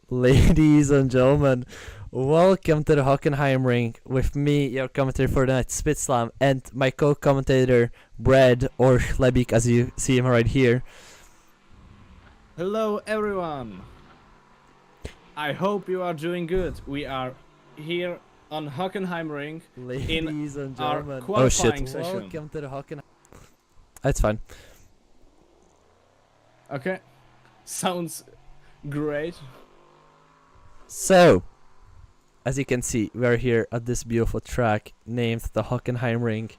Ladies and gentlemen, welcome to the Hockenheimring with me, your commentator for the night, Spitslam, and my co-commentator, Brad, or Lebik, as you see him right here. Hello everyone! I hope you are doing good. We are here on Hockenheimring Ladies and our gentlemen, qualifying session. welcome to the Hockenheim. That's fine. Okay, sounds great. So, as you can see, we are here at this beautiful track named the Hockenheimring.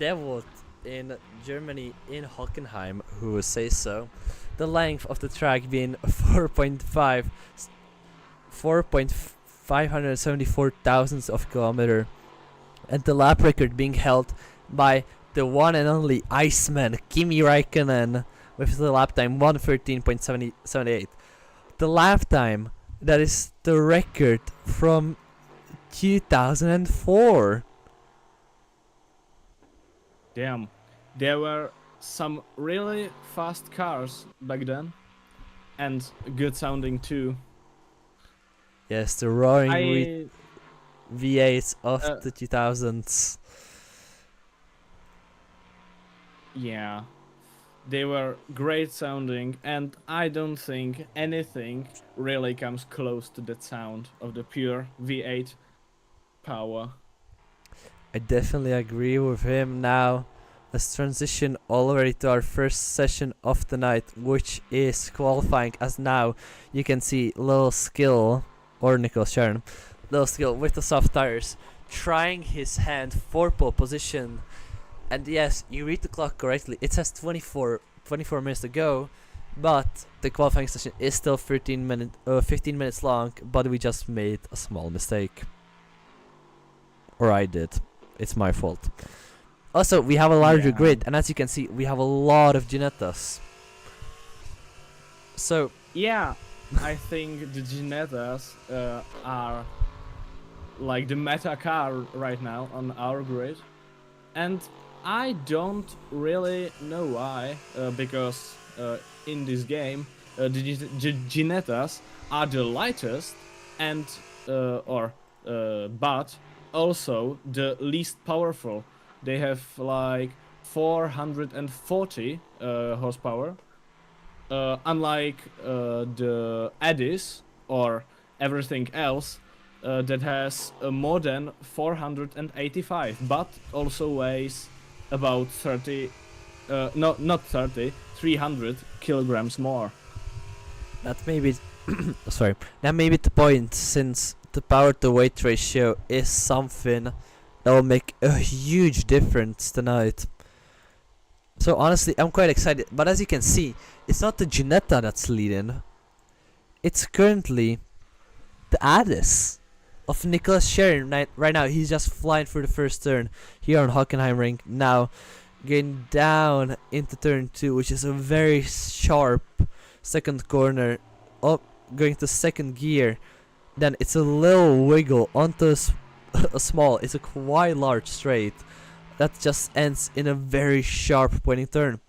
Developed in Germany, in Hockenheim, who would say so. The length of the track being 4.574 thousandths of kilometer, and the lap record being held by the one and only Iceman Kimi Räikkönen with the lap time 1:13.78. The lap time that is the record from 2004. Damn, there were some really fast cars back then, and good sounding too. Yes, the roaring V8s of the 2000s. Yeah, they were great sounding, and I don't think anything really comes close to that sound of the pure V8 power. I definitely agree with him. Now, let's transition already to our first session of the night, which is qualifying. As now you can see Little Skill, or Nicholas Sharon, Little Skill with the soft tires, trying his hand for pole position. And yes, you read the clock correctly. It says 24 minutes to go, but the qualifying session is still 15 minutes long. But we just made a small mistake, or I did. It's my fault. Also, we have a larger grid, and as you can see, we have a lot of Ginettas. So yeah, I think the Ginettas are like the meta car right now on our grid, and I don't really know why, because in this game the Ginettas are the lightest and but also the least powerful. They have like 440 horsepower, unlike the Addis or everything else that has more than 485, but also weighs about 30, not 30, 300 kilograms more. that may be sorry. That may be the point, since the power to weight ratio is something that will make a huge difference tonight. So honestly, I'm quite excited. But as you can see, it's not the Ginetta that's leading. It's currently the Addis of Nicholas Sharon. Right now, he's just flying through the first turn here on Hockenheimring. Now, getting down into turn 2, which is a very sharp second corner. Up, going to second gear. Then it's a little wiggle onto a small. It's a quite large straight that just ends in a very sharp pointing turn.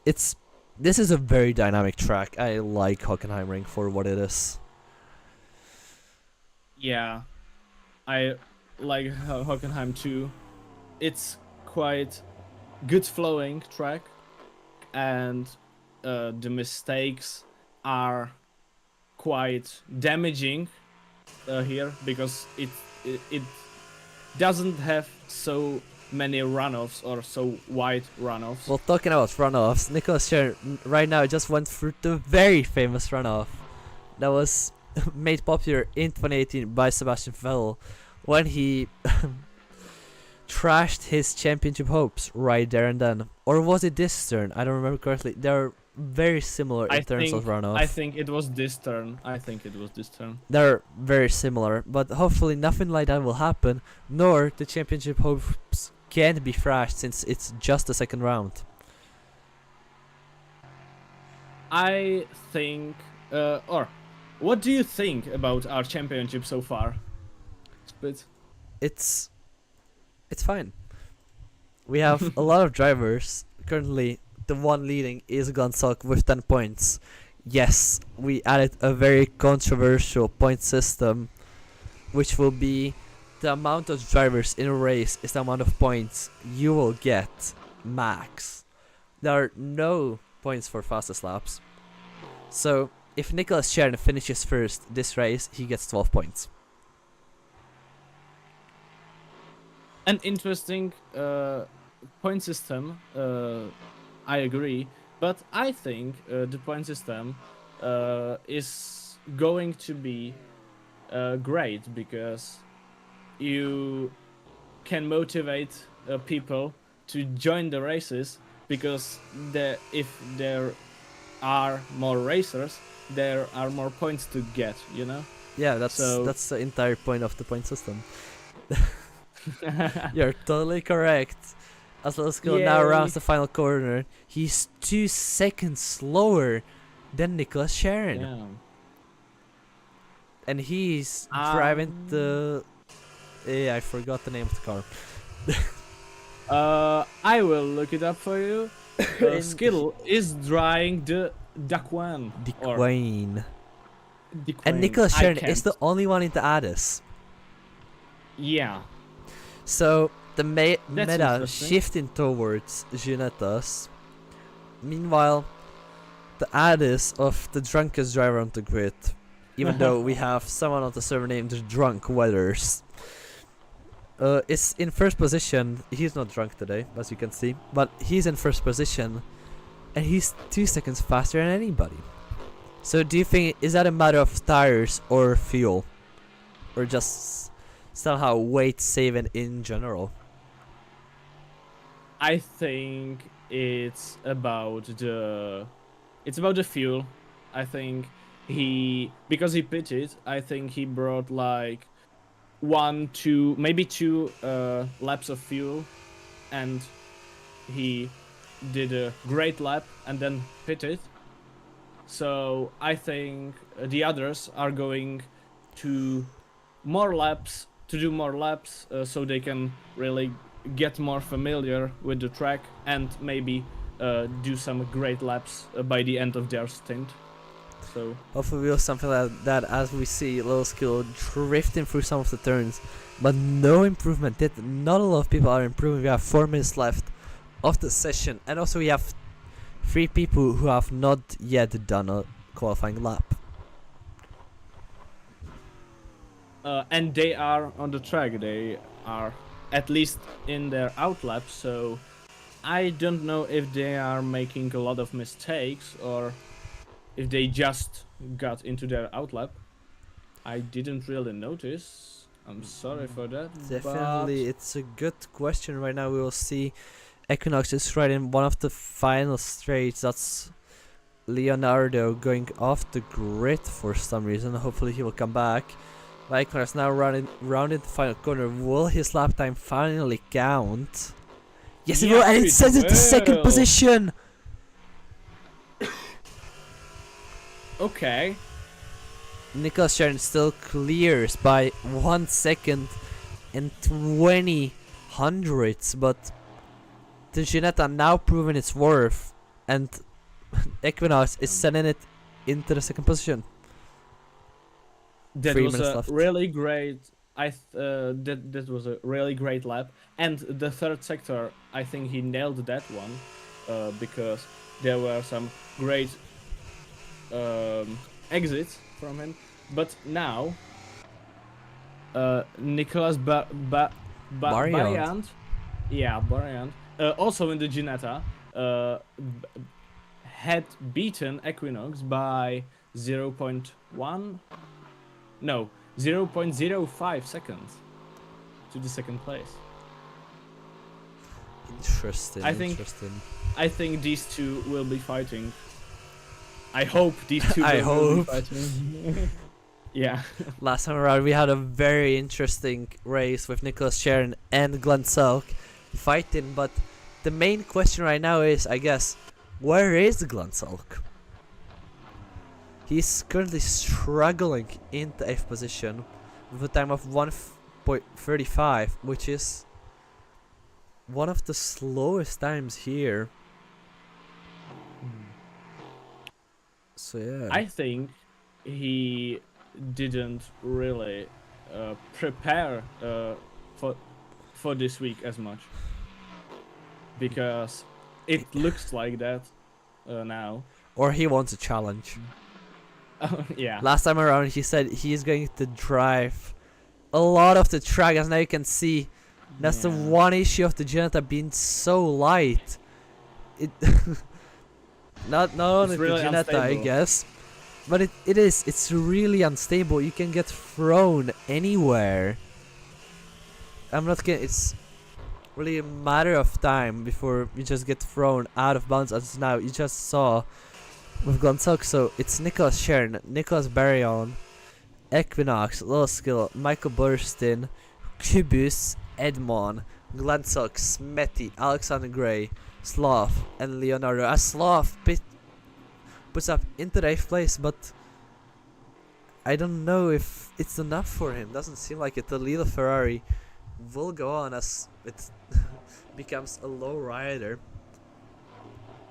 This is a very dynamic track. I like Hockenheimring for what it is. Yeah, I like Hockenheim too. It's quite good flowing track, and the mistakes are quite damaging here, because it doesn't have so many runoffs or so wide runoffs. Well, talking about runoffs, Nicholas Sharon right now just went through the very famous runoff that was made popular in 2018 by Sebastian Vettel when he trashed his championship hopes right there and then. Or was it this turn? I don't remember correctly. They're very similar in terms of runoff. I think it was this turn. They're very similar, but hopefully nothing like that will happen, nor the championship hopes can't be thrashed, since it's just the second round. I think, or what do you think about our championship so far? Split. It's fine. We have a lot of drivers. Currently, the one leading is Glen Selk with 10 points. yes, we added a very controversial point system, which will be the amount of drivers in a race is the amount of points you will get max. There are no points for fastest laps. So if Nicholas Chern finishes first this race, he gets 12 points. An interesting point system. I agree, but I think the point system is going to be great because you can motivate people to join the races, because if there are more racers, there are more points to get, you know? Yeah, that's So- the entire point of the point system. You're totally correct. As let's go now Yay. around the final corner. He's 2 seconds slower than Nicholas Sharon. Yeah. And he's driving the... I forgot the name of the car. I will look it up for you. Skittle is driving the Daquan. Queen. And Nicholas Sharon is the only one in the ADAS. Yeah. So the meta interesting. shifting towards Gianettas. Meanwhile, the ADAS of the drunkest driver on the grid, even though we have someone on the server named Drunk Weathers, is in first position. He's not drunk today, as you can see, but he's in first position, and he's 2 seconds faster than anybody. So do you think, is that a matter of tires or fuel, or just somehow weight saving in general? I think it's about the fuel. I think because he pitted, I think he brought like 1, 2, maybe 2 laps of fuel, and he did a great lap and then pitted. So I think the others are going to more laps, so they can really get more familiar with the track and maybe do some great laps by the end of their stint. So hopefully we'll something like that, as we see Little Skill drifting through some of the turns, but no improvement. Not a lot of people are improving. We have 4 minutes left of the session, and also we have 3 people who have not yet done a qualifying lap. And they are on the track. They are at least in their outlap. So I don't know if they are making a lot of mistakes or if they just got into their outlap. I didn't really notice. I'm sorry for that. Definitely, it's a good question. Right now we will see Equinox is right in one of the final straights. That's Leonardo going off the grid for some reason. Hopefully he will come back. But Equinox now rounding the final corner. Will his lap time finally count? Yes, it will, and it sends it to second position. Okay. Nicholas Sharon still clears by 1 second and 20 hundredths, but the Ginetta now proving its worth, and Equinox is sending it into the second position. That 3 was minutes a left. really great. That was a really great lap, and the third sector, I think he nailed that one, because there were some great exits from him. But now, Nicolas Bariant, also in the Ginetta, had beaten Equinox by 0.1. No, 0.05 seconds to the second place. Interesting. I think these two will be fighting. I hope these two I will be hope. fighting. Yeah. Last time around we had a very interesting race with Nicholas Sharon and Glen Selk fighting, but the main question right now is, I guess, where is Glen Selk? He's currently struggling in the 8th position with a time of 1.35, which is one of the slowest times here. So yeah. I think he didn't really prepare for this week as much, because it looks like that now. Or he wants a challenge. Yeah. Last time around, he said he's going to drive a lot of the track, as now you can see. That's the Yeah. one issue of the Geneta being so light. It not only really the Geneta, I unstable. guess, but it's really unstable. You can get thrown anywhere. I'm not kidding. It's really a matter of time before you just get thrown out of bounds, as now you just saw with Glen Selk. So it's Nicholas Sharon, Nicholas Baryon, Equinox, Little Skill, Michael Burstin, Kubus, Edmond, Glen Selk, Smetty, Alexander Gray, Slav, and Leonardo. As Slav puts up into the 8th place, but I don't know if it's enough for him. Doesn't seem like it. The little Ferrari will go on as it becomes a low rider.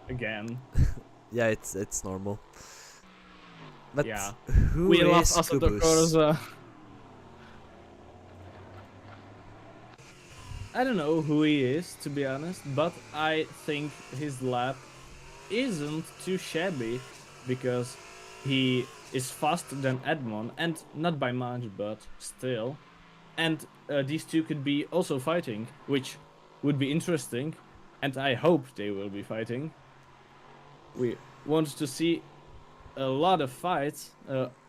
Again. Yeah, it's normal. But Yeah. who We love is Assetto Kubus? Corsa. I don't know who he is, to be honest, but I think his lap isn't too shabby, because he is faster than Edmond, and not by much, but still. And these two could be also fighting, which would be interesting, and I hope they will be fighting. We want to see a lot of fights,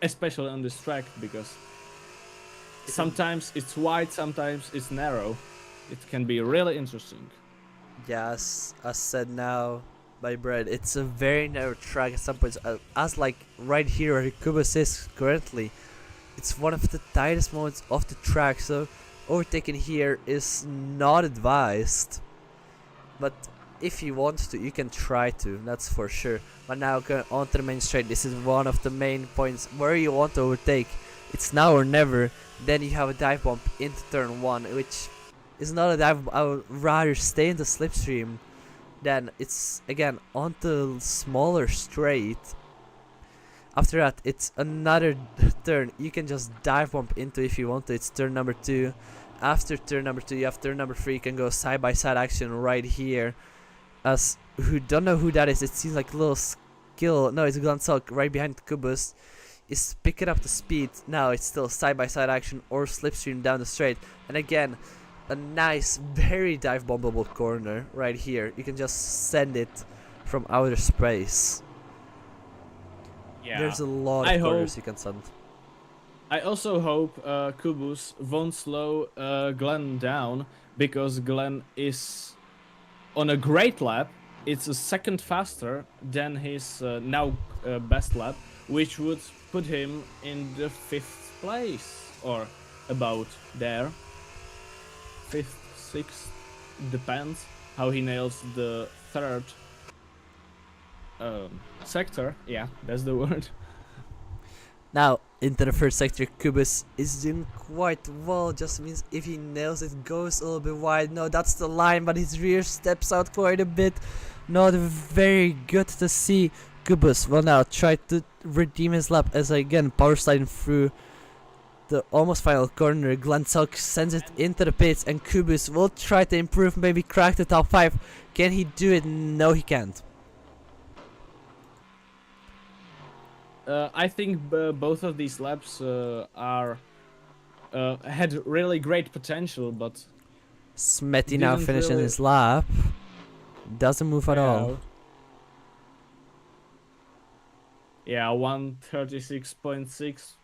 especially on this track, because sometimes it's wide, sometimes it's narrow. It can be really interesting. Yes, as said now by Brad, it's a very narrow track at some points. As like right here where Kubus is currently, it's one of the tightest moments of the track, so overtaking here is not advised. But if you want to, you can try to, that's for sure. But now going on to the main straight, this is one of the main points where you want to overtake. It's now or never. Then you have a dive bump into turn 1, which is not a dive bump. I would rather stay in the slipstream. Then it's again onto smaller straight. After that, it's another turn you can just dive bump into if you want to. It's turn number 2. After turn number 2, you have turn number 3. You can go side by side action right here. As who don't know who that is, it seems like a little skill. No, it's Glen Selk right behind Kubus. Is picking up the speed. Now it's still side by side action or slipstream down the straight. And again, a nice, very dive bombable corner right here. You can just send it from outer space. Yeah. There's a lot of corners you can send. I also hope Kubus won't slow Glen down, because Glen is on a great lap. It's a second faster than his now best lap, which would put him in the 5th place, or about there. 5th, 6th, depends how he nails the 3rd sector. Yeah, that's the word. Now, into the 1st sector, Kubus is doing quite well. Just means if he nails it, goes a little bit wide. No, that's the line, but his rear steps out quite a bit. Not very good to see. Kubus will now try to redeem his lap as again power sliding through the almost final corner. Glen Selk sends it into the pits, and Kubus will try to improve, maybe crack the top 5. Can he do it? No, he can't. I think both of these laps are had really great potential, but Smetty now didn't finishing really his lap. Doesn't move at pay all. out. Yeah, 136.6.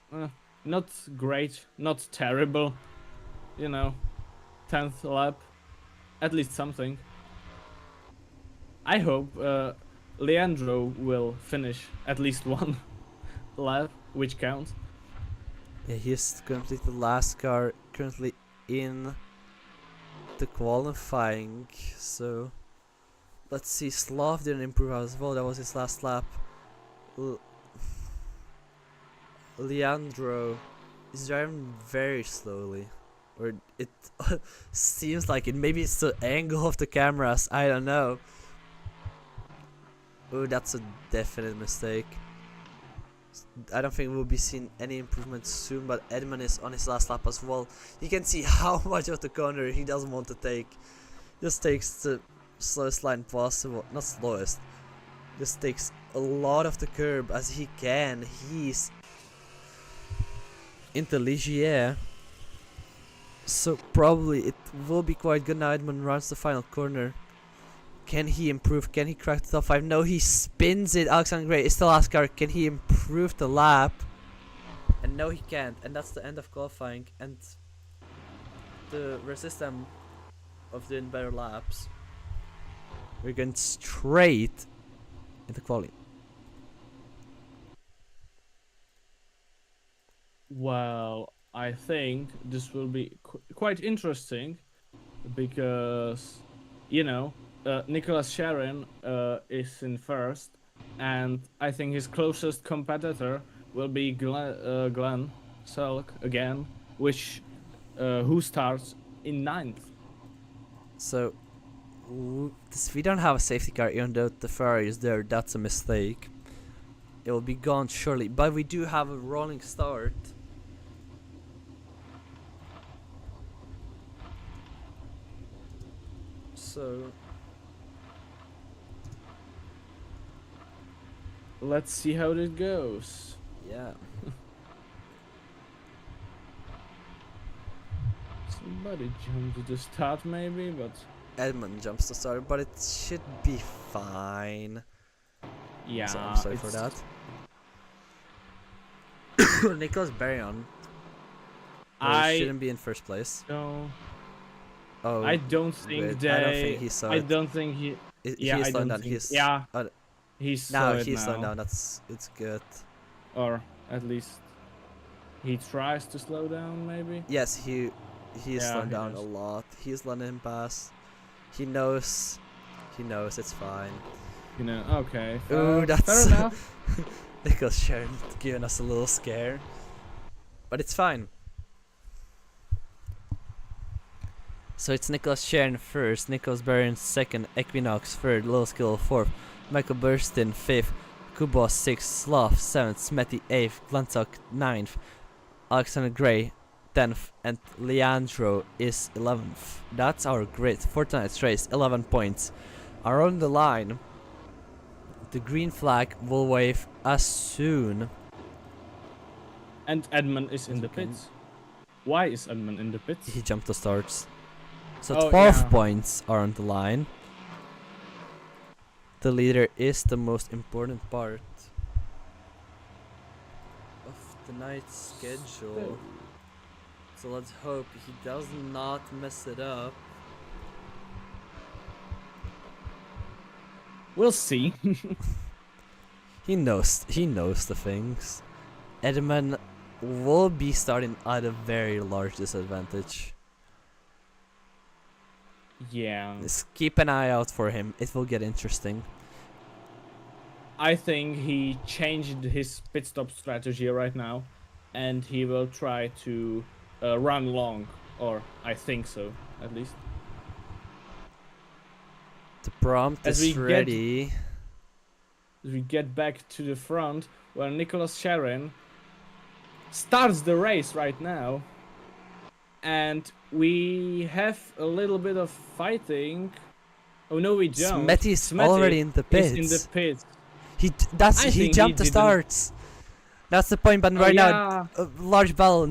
Not great, not terrible. You know, 10th lap. At least something. I hope Leandro will finish at least one lap, which counts. Yeah, he's currently the last car currently in the qualifying, so let's see. Slav didn't improve as well, that was his last lap. Leandro is driving very slowly, or it seems like it. Maybe it's the angle of the cameras, I don't know. Oh, that's a definite mistake. I don't think we'll be seeing any improvements soon, but Edmund is on his last lap as well. You can see how much of the corner he doesn't want to take. Just takes the slowest line possible. Not slowest. Just takes a lot of the curb as he can. He's into Ligier. So probably it will be quite good now. Edmund runs the final corner. Can he improve? Can he crack the top 5? No, he spins it. Alexander Gray is still last car. Can he improve the lap? And no, he can't. And that's the end of qualifying. And to resist them of doing better laps, we're going straight into quality. Well, I think this will be quite interesting because, you know, Nicholas Sharon is in first, and I think his closest competitor will be Glen Selk again, who starts in 9th. So we don't have a safety car, even though the Ferrari is there. That's a mistake. It will be gone shortly, but we do have a rolling start. So let's see how it goes. yeah. Somebody jumped to the start maybe, but Edmund jumps to start, but it should be fine. yeah, So I'm sorry for that. Nicholas Baryon shouldn't be in first place. No, Oh, I don't think wait, they. I don't think he saw I it. don't think he. Yeah, he's I slowing don't down. think. He's Yeah, uh, he's now slowed he's now. slowing down. It's good. Or at least he tries to slow down, maybe. Yes, he is Yeah, slowing he down does. a lot. He's letting him pass. He knows it's fine. You know, okay. Ooh, that's fair enough. Nicholas Sharon giving us a little scare, but it's fine. So it's Nicholas Sharon first, Nicholas Barron second, Equinox third, Little Skill fourth, Michael Burstin fifth, Kubos sixth, Sloth seventh, Smetty eighth, Glen Selk ninth, Alexander Gray 10th, and Leandro is 11th. That's our grid for tonight's race. 11 points are on the line. The green flag will wave as soon. And Edmund is in the Okay. pits. Why is Edmund in the pits? He jumped the starts. So Oh, 12 yeah. points are on the line. The leader is the most important part of tonight's schedule. So let's hope he does not mess it up. We'll see. He knows the things. Edmund will be starting at a very large disadvantage. Yeah. Just keep an eye out for him. It will get interesting. I think he changed his pit stop strategy right now, and he will try to run long, or I think so, at least. The prompt As is we ready. As we get back to the front, where Nicholas Sharon starts the race right now, and we have a little bit of fighting. Oh no, we don't. Smetty's already in the pits. Is in the pits. He I he think jumped he the didn't- starts. That's the point, but Oh, right yeah. now, a large battle.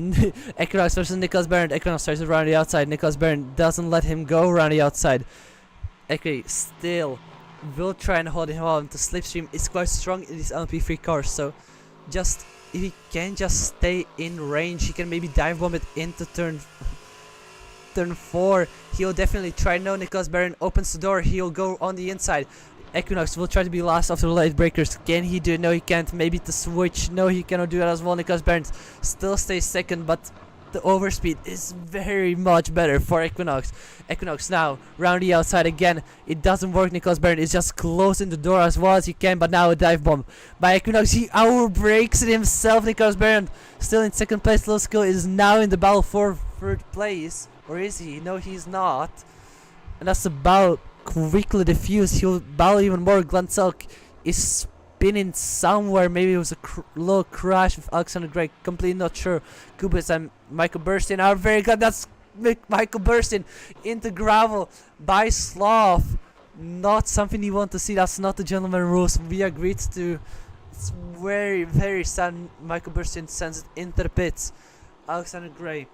Equinox versus Nicholas Barron. Equinox tries to run the outside. Nicholas Barron doesn't let him go around the outside. Equinox still will try and hold him on. The slipstream is quite strong in these LMP3 cars, so just if he can just stay in range, he can maybe dive bomb it into turn 4. He'll definitely try. No, Nicholas Barron opens the door. He'll go on the inside. Equinox will try to be last after the late breakers. Can he do it? No, he can't. Maybe the switch. No, he cannot do that as well. Nicholas Barron still stays second, but the overspeed is very much better for Equinox. Equinox now round the outside again. It doesn't work. Nicholas Barron is just closing the door as well as he can, but now a dive bomb by Equinox. He outbreaks it himself. Nicholas Barron still in second place. Low Skill is now in the battle for third place. Or is he? No, he's not. And that's about quickly diffused. He'll battle even more. Glen Selk is spinning somewhere. Maybe it was a little crash with Alexander Gray. Completely not sure. Kubus and Michael Burstyn are very good. That's Michael Burstyn into gravel by Slav. Not something you want to see. That's not the gentleman rules. We agreed to. It's very, very sad. Michael Burstyn sends it into the pits. Alexander Gray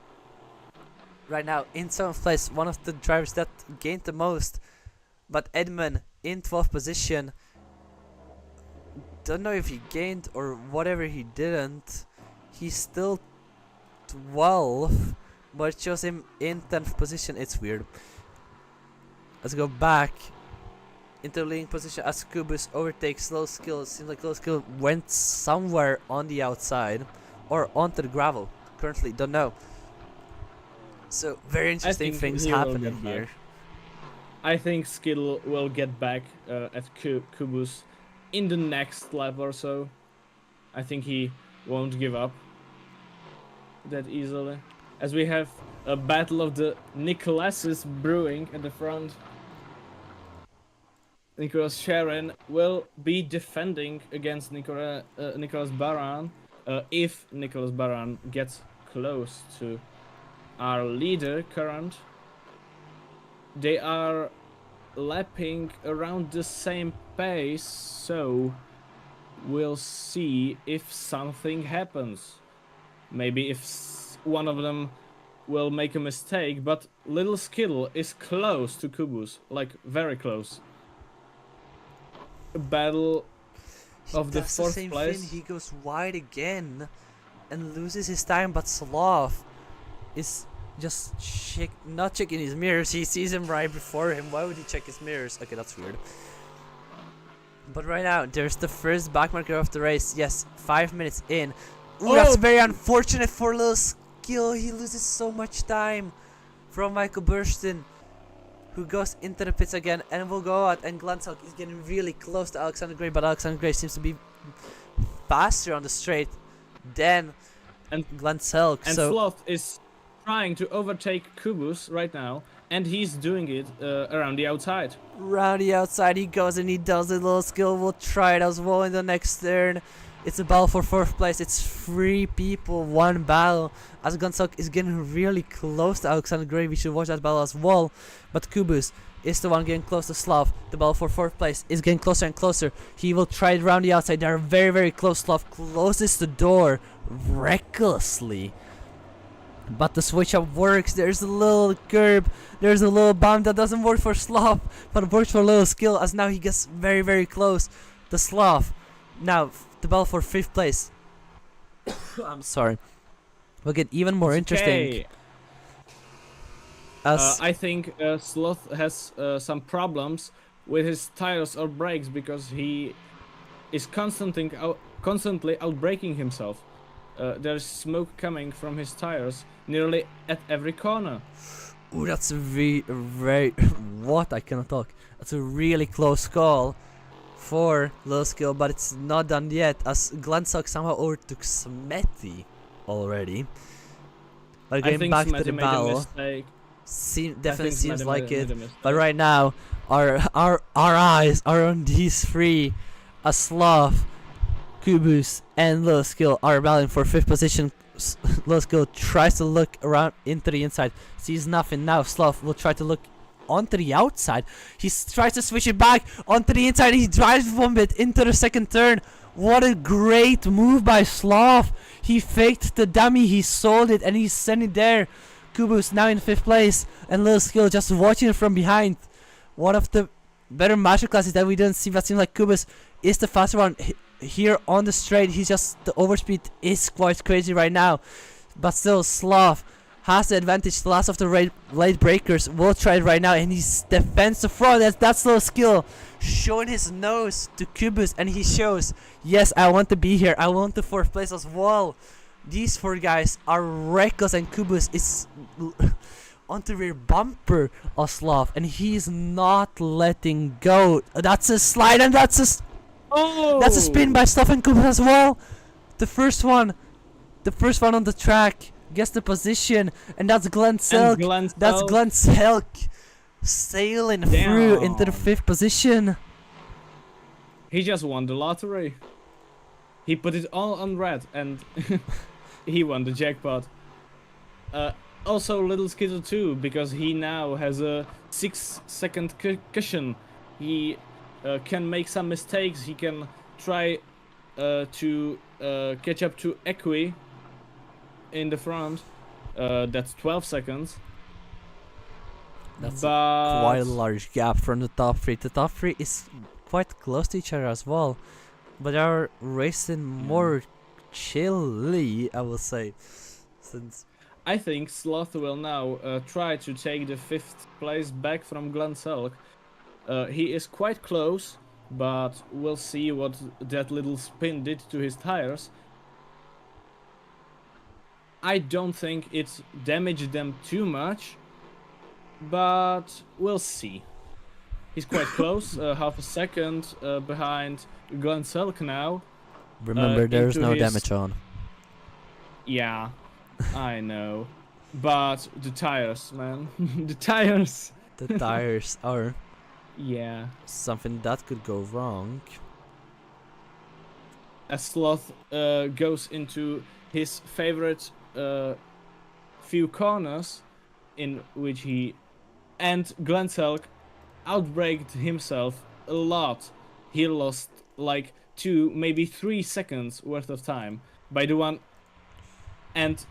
right now in 7th place. One of the drivers that gained the most. But Edmund in 12th position. Don't know if he gained or whatever he didn't. He's still 12, but it shows him in 10th position. It's weird. Let's go back into the leading position as Kubus overtakes Low Skill. It seems like Low Skill went somewhere on the outside or onto the gravel. Currently, don't know. So very interesting things happening here. I think Skill will get back at Kubus in the next lap or so. I think he won't give up that easily. As we have a battle of the Nicolases brewing at the front. Nicolas Sharon will be defending against Nicolas Baran if Nicolas Baran gets close to our leader current. They are lapping around the same pace, so we'll see if something happens. Maybe if one of them will make a mistake, but Little Skill is close to Kubus, like very close. A battle of the 4th place. He goes wide again and loses his time, but Slav is just not checking his mirrors. He sees him right before him. Why would he check his mirrors? Okay, that's weird. But right now, there's the first backmarker of the race. Yes, 5 minutes in. Ooh, that's very unfortunate for Little Skill. He loses so much time from Michael Burstyn, who goes into the pits again and will go out. And Glen Selk is getting really close to Alexander Gray, but Alexander Gray seems to be faster on the straight than Glen Selk. And Sloth is trying to overtake Kubus right now, and he's doing it around the outside. Around the outside he goes, and he does it. Little Skill will try it as well in the next turn. It's a battle for 4th place. It's 3 people, 1 battle. As Glen Selk is getting really close to Alexander Gray. We should watch that battle as well. But Kubus is the one getting close to Slav. The battle for 4th place is getting closer and closer. He will try it around the outside. They're very, very close. Slav closes the door recklessly. But the switch up works. There's a little curb. There's a little bump that doesn't work for Slav, but it works for Little Skill, as now he gets very, very close to Slav. Now, the battle for 5th place. I'm sorry. Will get even more interesting. As I think Sloth has some problems with his tires or brakes because he is constantly outbraking himself. There's smoke coming from his tires nearly at every corner. Ooh, that's a very what? I cannot talk. That's a really close call for Little Skill, but it's not done yet, as Glen Selk somehow overtook Smetty already. But getting back to the battle, definitely seems like it. But right now, our eyes are on these 3, as Slav, Kubus, and Little Skill are battling for 5th position. Little Skill tries to look around into the inside, sees nothing. Now Slav will try to look onto the outside. He tries to switch it back onto the inside. He drives 1 bit into the 2nd turn. What a great move by Slav. He faked the dummy, he sold it, and he's sent it there. Kubus now in 5th place, and Little Skill just watching it from behind. One of the better masterclasses that we didn't see, but seems like Kubus is the faster one here on the straight. He's just, the overspeed is quite crazy right now, but still Slav has the advantage. The last of the late breakers will try it right now, and he defends the front. That's Little Skill showing his nose to Kubus, and he shows, yes, I want to be here. I want the 4th place as well. These 4 guys are reckless, and Kubus is on the rear bumper of Slav, and he's not letting go. That's a slide, and that's a spin by Slav and Kubus as well. The first one on the track gets the position, and that's Glen Selk. That's Glen Selk sailing through into the 5th position. He just won the lottery. He put it all on red and he won the jackpot. Also Little Skittle too, because he now has a 6-second cushion. He can make some mistakes. He can try to catch up to Equi in the front. That's 12 seconds. That's but quite a large gap from the top three. The top three is quite close to each other as well, but they are racing more chilly, I will say. Since I think Sloth will now try to take the 5th place back from Glen Selk. He is quite close, but we'll see what that little spin did to his tires. I don't think it damaged them too much, but we'll see. He's quite close, half a second behind Glen Selk now. remember, there's into no his- damage on. Yeah, I know. But the tires, man. The tires. The tires are Yeah. something that could go wrong. As Sloth goes into his favorite few corners, in which he and Glen Selk outbraked himself a lot. He lost like 2, maybe 3 seconds worth of time by the one. And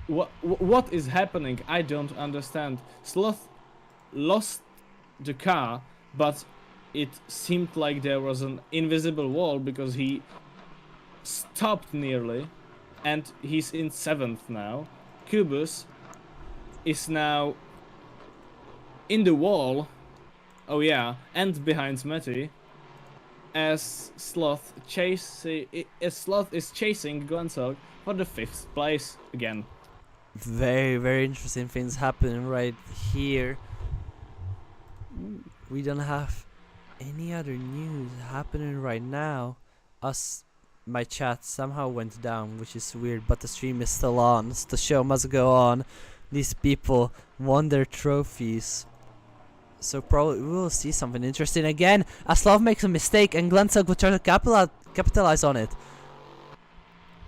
what is happening? I don't understand. Sloth lost the car, but it seemed like there was an invisible wall because he stopped nearly, and he's in 7th now. Kubus is now in the wall. Oh yeah, and behind Smetty. As Sloth is chasing Glen Selk for the 5th place again. Very, very interesting things happening right here. We don't have any other news happening right now. My chat somehow went down, which is weird, but the stream is still on. So the show must go on. These people won their trophies. So probably we will see something interesting again. Aslav makes a mistake and Glen Selk will try to capitalize on it.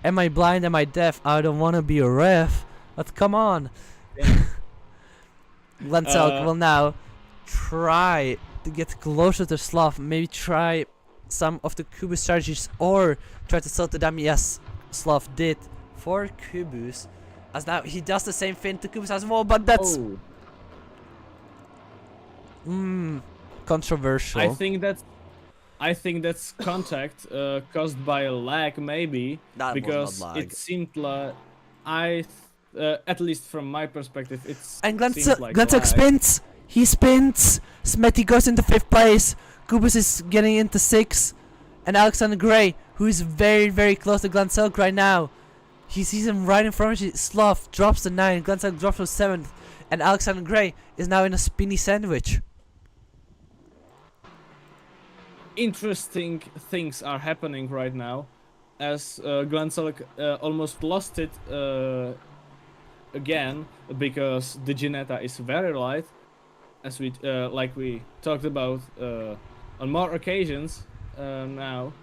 Am I blind? Am I deaf? I don't want to be a ref. But come on. Glen Selk will now try to get closer to Slav. Maybe try some of the Kubus strategies or try to sell to them. Yes, Slav did for Kubus. As now he does the same thing to Kubus as well, but that's controversial. I think that's contact caused by a lag, maybe, That was because not lag. it seemed like at least from my perspective, it's And Glen seemed like Selk lag. spins. He spins. Smetty goes into 5th place. Kubus is getting into 6th. And Alexander Gray, who is very, very close to Glen Selk right now. He sees him right in front of him. Sloth drops to 9. Glen Selk drops to 7th. And Alexander Gray is now in a spinny sandwich. Interesting things are happening right now, as Glen Selk almost lost it again because the Ginetta is very light, as we like we talked about on more occasions now,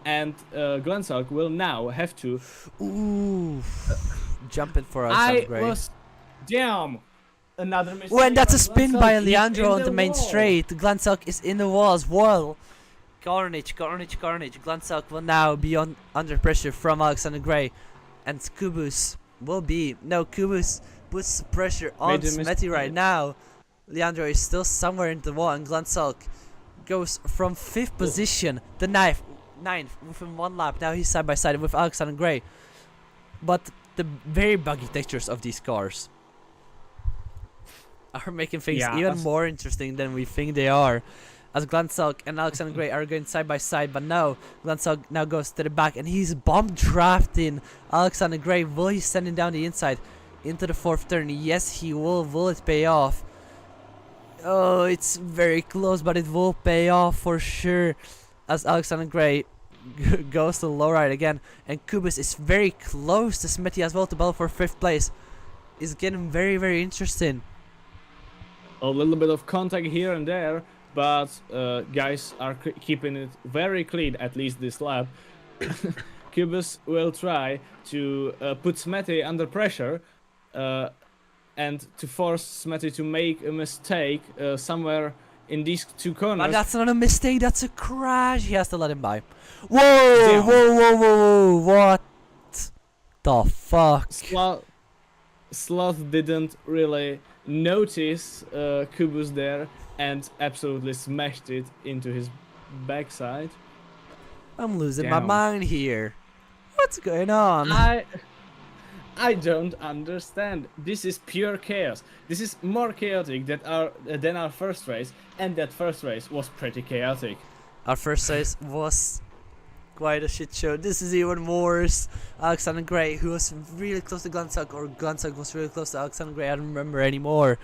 and Glen Selk will now have to. Ooh, jumping for Alexander Gray. Damn. Another mistake. Oh, and that's a by Glen spin by Selk. He's Leandro in on the main wall. straight. Glen Selk is in the wall as well. Carnage. Glen Selk will now be under pressure from Alexander Gray. And Kubus will be. No, Kubus puts pressure on Made a Smetty mistake. right now. Leandro is still somewhere in the wall, and Glen Selk goes from 5th position to 9th within 1 lap. Now he's side by side with Alexander Gray. But the very buggy textures of these cars are making things even more interesting than we think they are. As Glen Selk and Alexander Gray are going side by side, but no, Glen Selk now goes to the back and he's bomb drafting Alexander Gray. Will he sending down the inside into the 4th turn? Yes, he will. Will it pay off? Oh, it's very close, but it will pay off for sure. As Alexander Gray goes to the low right again, and Kubus is very close to Smetty as well to battle for 5th place. It's getting very, very interesting. A little bit of contact here and there. but guys are keeping it very clean, at least this lap. Cubus will try to put Smetty under pressure and to force Smetty to make a mistake somewhere in these two corners. But that's not a mistake, that's a crash. He has to let him by. Whoa, Damn. whoa, what the fuck? Sloth didn't really notice Cubus there and absolutely smashed it into his backside. I'm losing my Damn. mind here. What's going on? I don't understand. This is pure chaos. This is more chaotic than our first race, and that first race was pretty chaotic. Our first race was quite a shit show. This is even worse. Alexander Gray, who was really close to Glen Selk, or Glen Selk was really close to Alexander Gray, I don't remember anymore.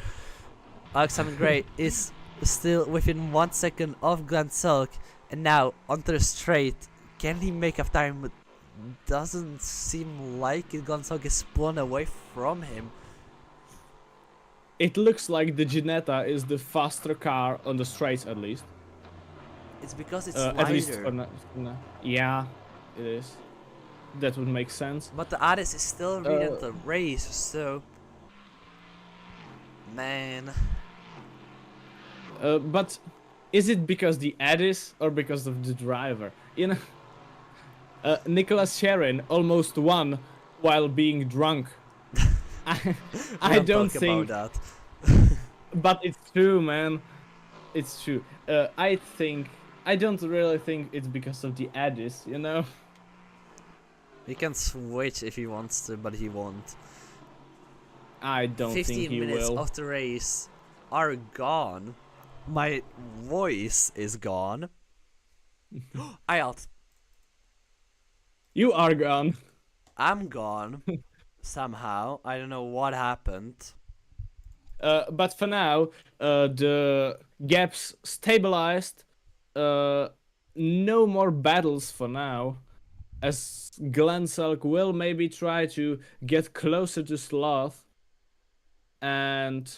Alexander Gray is still within 1 second of Glen Selk, and now onto the straight. Can he make up time? But doesn't seem like it. Glen Selk is blown away from him. It looks like the Ginetta is the faster car on the straights, at least. It's because it's At least, lighter. yeah, it is. That would make sense. But the Addis is still leading the race, so man. But is it because the Addis or because of the driver? You know, Nicholas Sharon almost won while being drunk. I don't think. About that. But it's true, man. It's true. I don't really think it's because of the Addis, you know? He can switch if he wants to, but he won't. I don't think 15 he minutes will. of the race are gone. My voice is gone. I out. You are gone. I'm gone. Somehow. I don't know what happened. But for now, the gaps stabilized. No more battles for now. As Glen Selk will maybe try to get closer to Sloth. And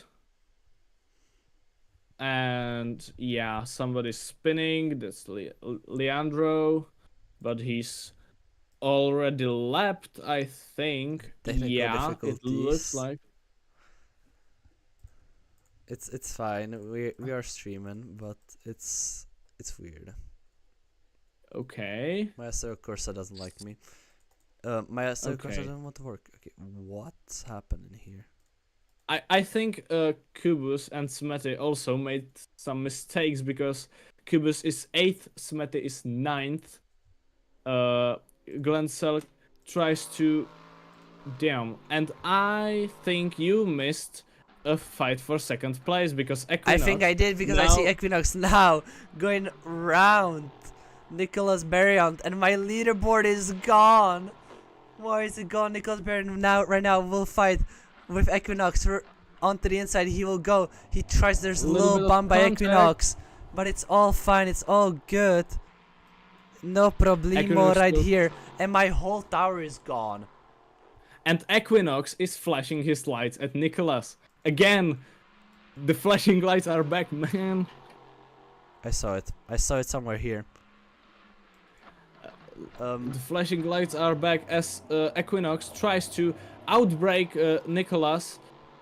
yeah, somebody's spinning. That's Leandro. But he's already lapped, I think. Technical Yeah, it looks difficulties. like. It's fine. We are streaming, but it's weird. Okay. Maestro Corsa doesn't like me. Maestro Corsa Okay. doesn't want to work. Okay, what's happening here? I think Kubus and Smetty also made some mistakes because Kubus is 8th, Smetty is 9th. Glen Selk tries to... Damn. And I think you missed a fight for 2nd place because Equinox... I think I did because I see Equinox now going round Nicholas Berriant and my leaderboard is gone. Why is it gone? Nicholas Berriant right now will fight with Equinox onto the inside. He will go. He tries. There's a little bump by Equinox, but it's all fine. It's all good. No problemo Equinox right will- here. And my whole tower is gone. And Equinox is flashing his lights at Nicholas. Again, the flashing lights are back, man. I saw it. I saw it somewhere here. The flashing lights are back as Equinox tries to outbrake Nicholas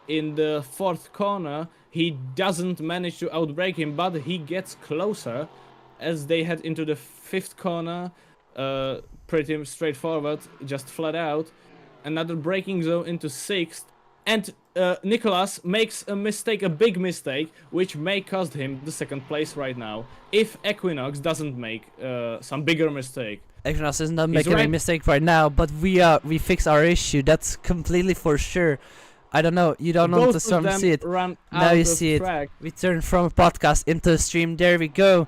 in the 4th corner. He doesn't manage to outbrake him, but he gets closer as they head into the 5th corner. Pretty straightforward, just flat out. Another braking zone into 6th. And Nicholas makes a mistake, a big mistake, which may cost him the 2nd place right now. If Equinox doesn't make some bigger mistake. Equinox is not He's making a right. mistake right now, but we fix our issue. That's completely for sure. I don't know. You don't Both understand of them see it. run Now out you of see it. track. We turn from a podcast into a stream. There we go.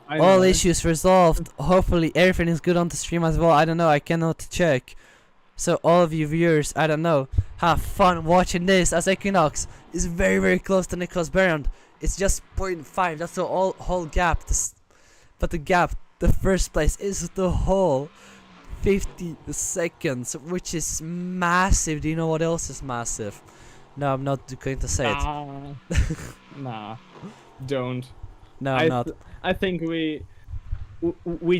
I All know. issues resolved. Hopefully everything is good on the stream as well. I don't know. I cannot check. So all of you viewers, I don't know, have fun watching this as Equinox is very, very close to Nicholas Berriant. It's just 0.5. That's the whole gap. But the gap, the first place, is the whole 50 seconds, which is massive. Do you know what else is massive? No, I'm not going to say it. Nah, don't. No, I'm not. I think we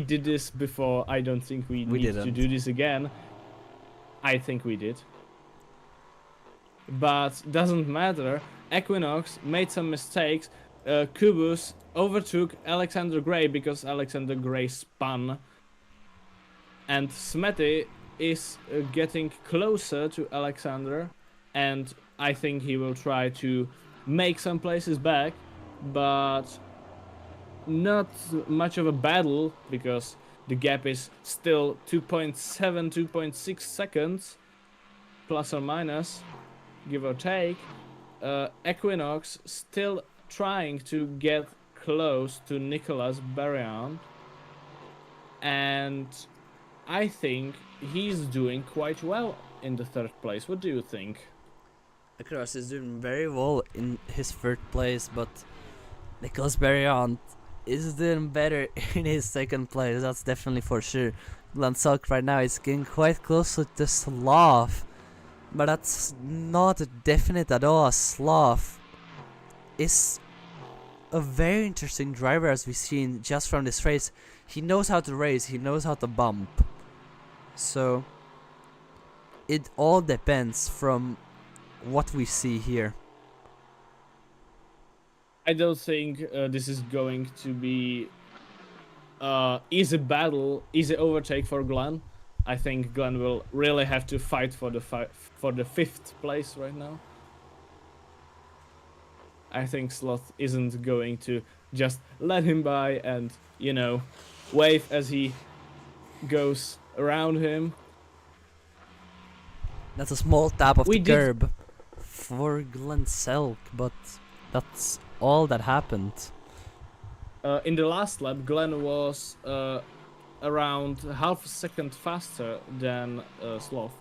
did this before. I don't think we need to didn't. do this again. I think we did. But doesn't matter. Equinox made some mistakes. Kubus overtook Alexander Gray because Alexander Gray spun. And Smetty is getting closer to Alexander. And I think he will try to make some places back. But not much of a battle because the gap is still 2.7, 2.6 seconds. Plus or minus. Give or take. Equinox still trying to get close to Nicolas Barrian, and I think he's doing quite well in the third place. What do you think? Equinox is doing very well in his third place, but Nicolas Barriant is doing better in his second place, that's definitely for sure. Glen Selk right now is getting quite close to the Sloth, but that's not definite at all. Sloth is a very interesting driver, as we've seen just from this race. He knows how to race, he knows how to bump. So it all depends from what we see here. I don't think this is going to be easy battle, easy overtake for Glen. I think Glen will really have to fight for the fifth place right now. I think Sloth isn't going to just let him by and, you know, wave as he goes around him. That's a small tap of We the did- curb for Glen Selk, but that's all that happened. In the last lap, Glen was around half a second faster than Sloth.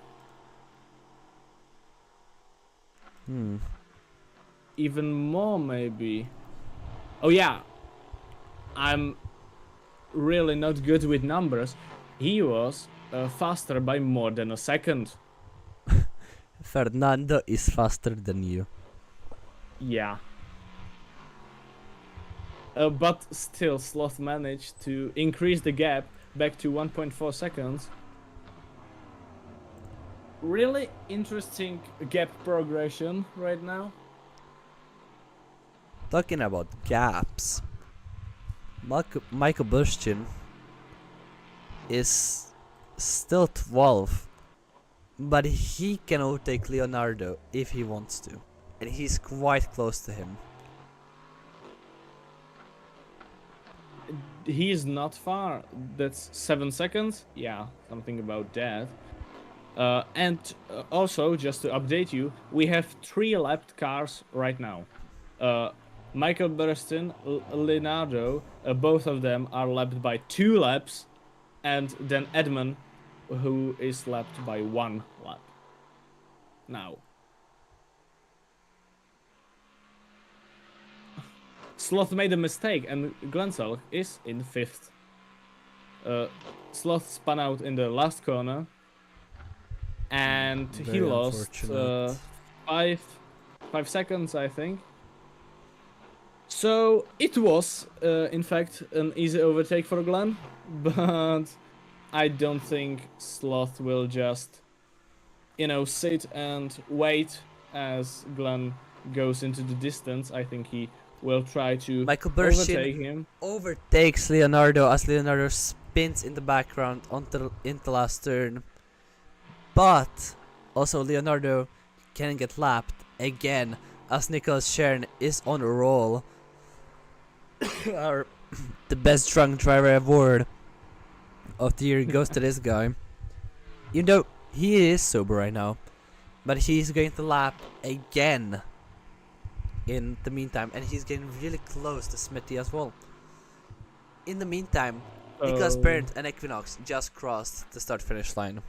Even more, maybe. Oh yeah, I'm really not good with numbers. He was faster by more than a second. Fernando is faster than you. Yeah. But still, Sloth managed to increase the gap back to 1.4 seconds. Really interesting gap progression right now. Talking about gaps, Michael Bushchin is still 12, but he can overtake Leonardo if he wants to, and he's quite close to him. He's not far. That's 7 seconds. Yeah, something about that. And also, just to update you, we have 3 lapped cars right now. Michael Burstin, Leonardo, both of them are lapped by 2 laps, and then Edmund, who is lapped by 1 lap. Now. Sloth made a mistake, and Glen Selk is in 5th. Sloth spun out in the last corner, and he Very lost unfortunate. 5 seconds, I think. So it was, in fact, an easy overtake for Glen, but I don't think Sloth will just, you know, sit and wait as Glen goes into the distance. I think he will try to Michael overtake Burshin him. overtakes Leonardo as Leonardo spins in the background into last turn. But also Leonardo can get lapped again as Nicholas Sharon is on a roll. The best drunk driver award of the year goes to this guy. Even though he is sober right now, but he's going to lap again in the meantime, and he's getting really close to Smithy as well. In the meantime, Nicholas Bernd and Equinox just crossed the start-finish line.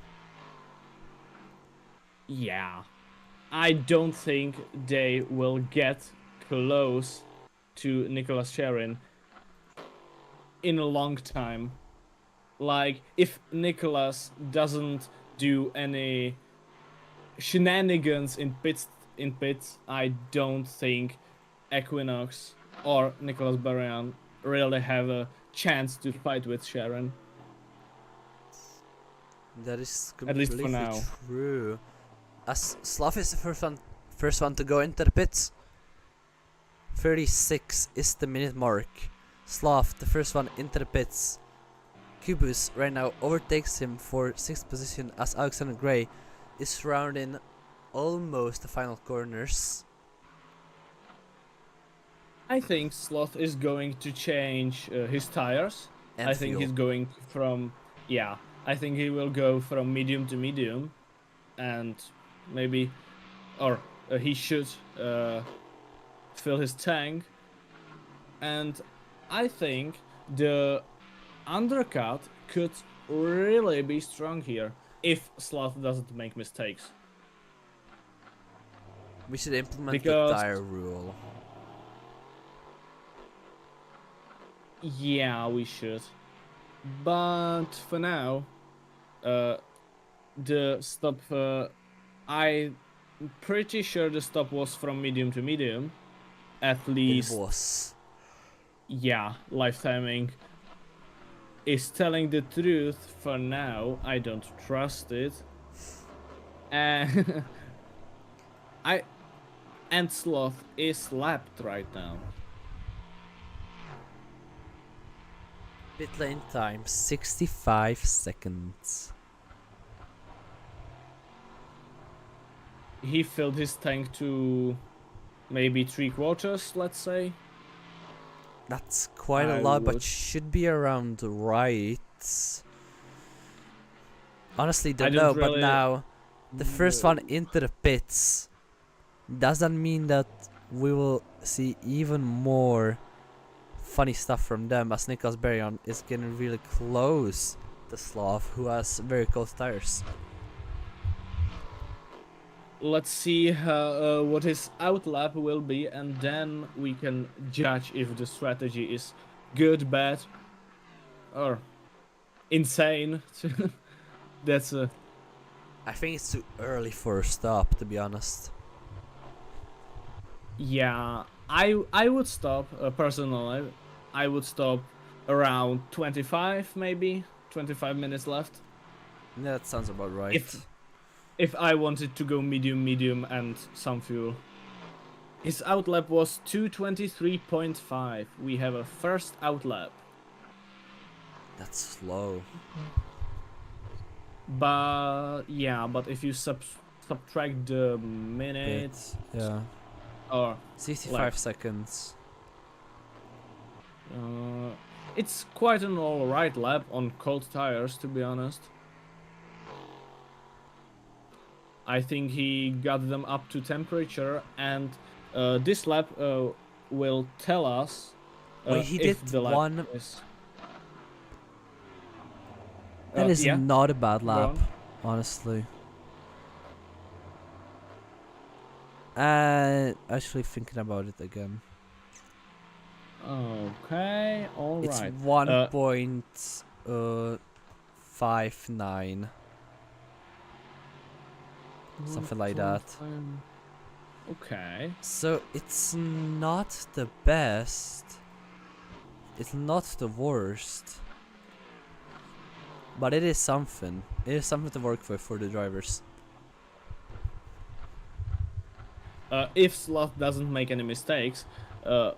Yeah, I don't think they will get close to Nicholas Sharon in a long time. Like, if Nicholas doesn't do any shenanigans in pits, I don't think Equinox or Nicholas Barrian really have a chance to fight with Sharon. That is At least for completely now. true. As Slav is the first one to go into the pits. 36 is the minute mark. Slav, the first one into the pits. Kubus right now overtakes him for 6th position as Alexander Gray is rounding almost the final corners. I think Sloth is going to change his tires. And I think fuel. he's going from, yeah, I think he will go from medium to medium, and maybe, or he should fill his tank. And I think the undercut could really be strong here if Sloth doesn't make mistakes. We should implement Because- the tire rule. Yeah, we should. But for now, the stop, I'm pretty sure the stop was from medium to medium. At It least, was. yeah, lifetiming is telling the truth for now. I don't trust it. And and Sloth is lapped right now. Pit lane time 65 seconds. He filled his tank to maybe 3/4, let's say. That's quite a I lot, but would- should be around right. Honestly, I don't don't know, but really- now the first one into the pits. Does that mean that we will see even more funny stuff from them as Nicholas Barrion is getting really close to Slav, who has very cold tires? Let's see what his outlap will be, and then we can judge if the strategy is good, bad, or insane. That's a I think it's too early for a stop, to be honest. yeah. I would stop personally. I would stop around 25, maybe 25 minutes left. Yeah, that sounds about right. If I wanted to go medium, and some fuel. His outlap was 223.5. We have a first outlap. That's slow. But yeah, but if you subtract the minutes Yeah. or 65 Like- seconds. it's quite an alright lap on cold tires, to be honest. I think he got them up to temperature, and this lap will tell us Wait, he if did the lap one- is. That is yeah. not a bad Go lap, on. honestly. Actually thinking about it again. Okay, alright. It's 1.59. Something like that. Okay. So it's not the best. It's not the worst. But it is something. It is something to work with for the drivers. If Sloth doesn't make any mistakes, I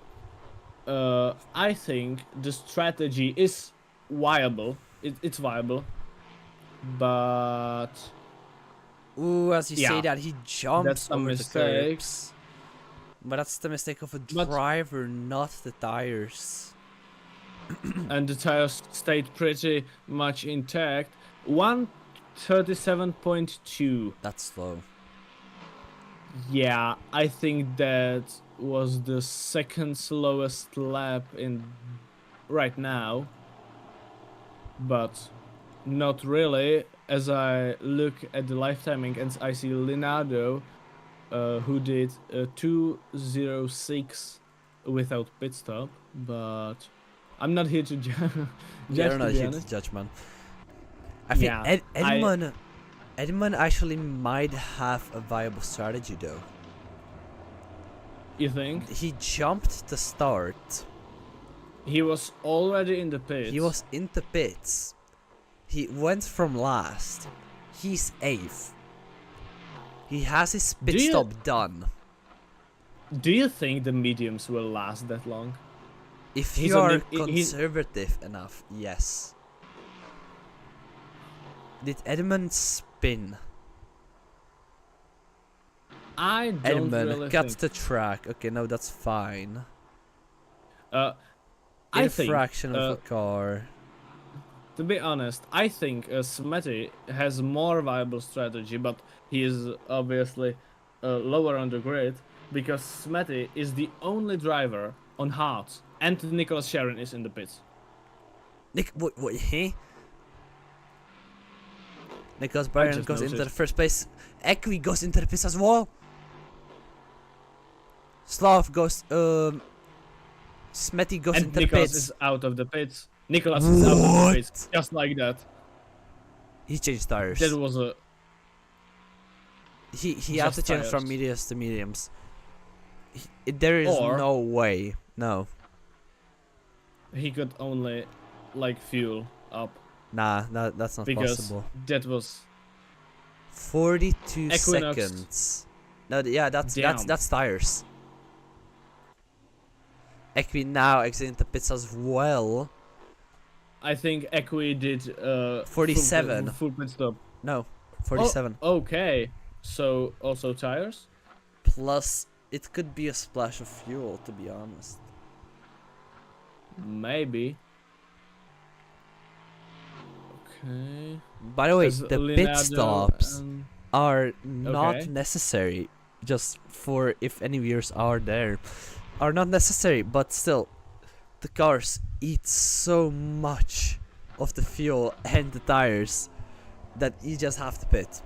think the strategy is viable. It's viable, but Ooh, as you say Yeah, that, he jumps that's a over the mistake. curbs. But that's the mistake of a But- driver, not the tires. and the tires stayed pretty much intact. 137.2. That's slow. Yeah, I think that was the second slowest lap in right now, but not really. As I look at the live timing and I see Leonardo, who did 2:06 without pit stop, but I'm not here to judge. You're not to be here honest. to judge, man. I think Yeah, Edmund actually might have a viable strategy though. You think? He jumped the start. He was already in the pits. He was in the pits. He went from last. He's 8th. He has his pit stop done. Do you think the mediums will last that long? If He's you on are the- he's- conservative enough, yes. Did Edmund spin? I don't Edmund really cut think. the track. Okay, no, that's fine. I think, Infraction of a car. to be honest, I think Smetty has more viable strategy, but he is obviously lower on the grid because Smetty is the only driver on hards, and Nicholas Sharon is in the pits. What, he? Nicholas Byron just goes into the noticed. first place. Equi goes into the pits as well. Slav goes, Smetty goes And into Nicholas the pits. is out of the pits. Nicholas is out of the What? pits, just like that. He changed tires. That was a He had to just change from tires. mediums to mediums. There is Or- no way. No. he could only like fuel up Nah, that's not because possible. that was 42 Equinox. seconds. No, yeah, that's Damn. tires. Equi now exiting the pits as well. I think Equi did 47. full pit stop. No, 47. Oh, okay, so also tires. Plus, it could be a splash of fuel, to be honest. Maybe. Okay. By the way, There's the pit Leonardo stops and- are not Okay. necessary. Just for if any viewers are there, are not necessary. But still, the cars eat so much of the fuel and the tires that you just have to pit.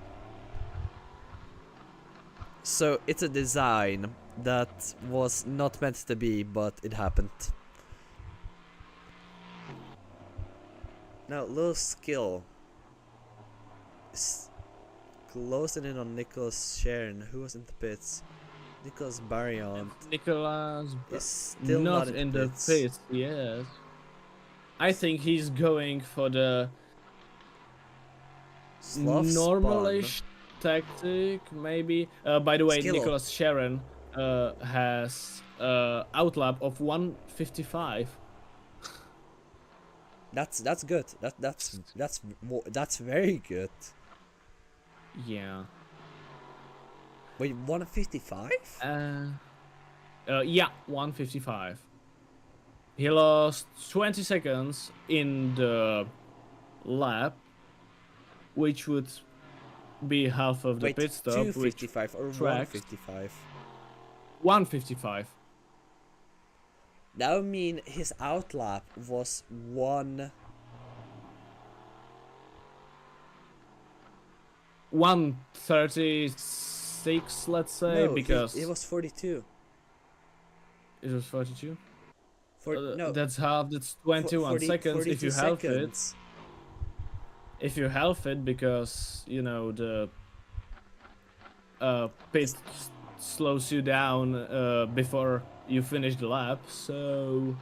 So it's a design that was not meant to be, but it happened. Now, little skill. Closing in on Nicholas Sharon, who was in the pits. Nicholas Barriant Nicholas is still not not in the the pits. Yes. I think he's going for the normalish tactic, maybe. By the way, Skill. Nicholas Sharon has outlap of 155. That's good. That's very good. Yeah. Wait, 155? Yeah, 155. He lost 20 seconds in the lap, which would be half of the Wait, pit stop, which 255 or tracks. 155? 155. That would mean his outlap was 136, let's say, no, because it was 42. it was 42. No, That's half. That's 21 seconds if you half it. If you half it, because you know the pit slows you down before you finish the lap. So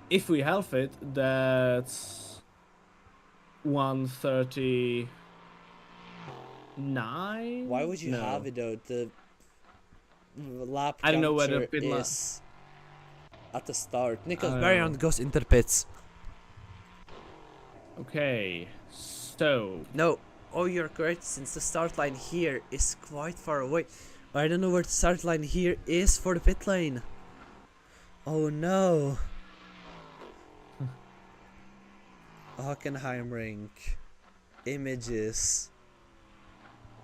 if we half it, that's 139. Why would you No. have it though? The lap I don't know whether counter pit lap- is at the start. Nicholas I Barriant know. goes into the pits. Okay, so No, oh, you're correct. Since the start line here is quite far away, I don't know where the start line here is for the pit lane. Oh no. Hockenheimring. Images.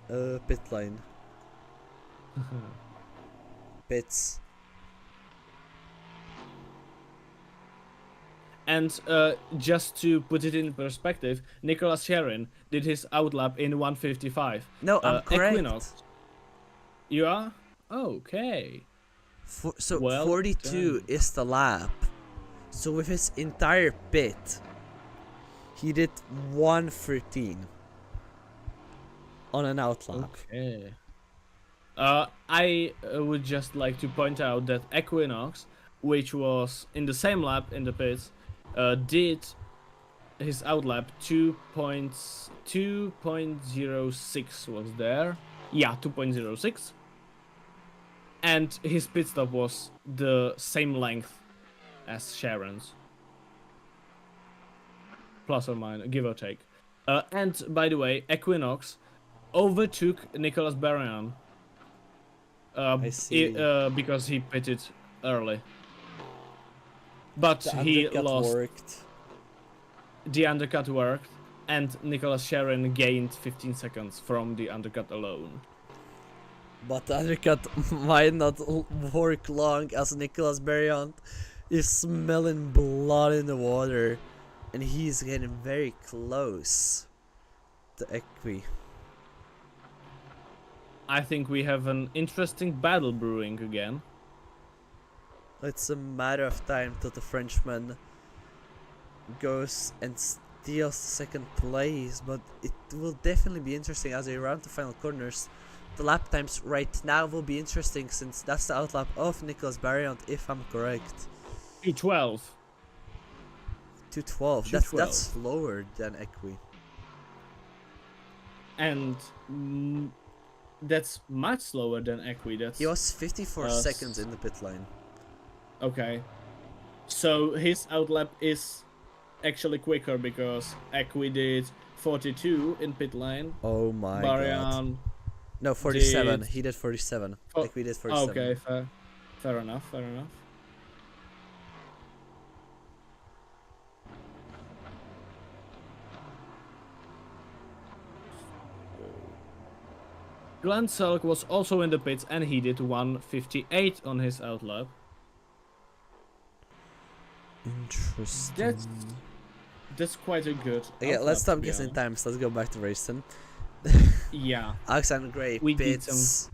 Pit lane. Pits. and just to put it in perspective, Nicholas Sharon did his outlap in 155. No, I'm correct. Equinox. You are? Okay. So Well 42 done. is the lap. So with his entire pit, he did 113 on an outlap. Okay. I would just like to point out that Equinox, which was in the same lap in the pits, did his outlap 2.06 was there. Yeah, 2.06. And his pit stop was the same length as Sharon's. Plus or minus, give or take. And by the way, Equinox overtook Nicolas Barrion. I see. Because he pitted early. But The he undercut lost. worked. The undercut worked, and Nicolas Sharon gained 15 seconds from the undercut alone. But the undercut might not work long as Nicolas Barriant is smelling blood in the water. And he's getting very close to Equi. I think we have an interesting battle brewing again. It's a matter of time till the Frenchman goes and steals second place, but it will definitely be interesting as they round the final corners. The lap times right now will be interesting since that's the outlap of Nicolas Barriant, if I'm correct. 2:12. 2:12. 2:12. That's slower than Equi. And that's much slower than Equi. That's He was 54 seconds in the pit lane. okay. So his outlap is actually quicker because Equi did 42 in pit lane. Oh my god. Barrion. No, 47. Did... He did 47. Oh, Equi did 47. Okay, fair enough, fair enough. Glen Selk was also in the pits and he did 1:58 on his outlap. Interesting. That's quite a good. Okay, let's outlap, stop to be guessing honest. times. Let's go back to racing. Yeah, Alexander Gray We did pits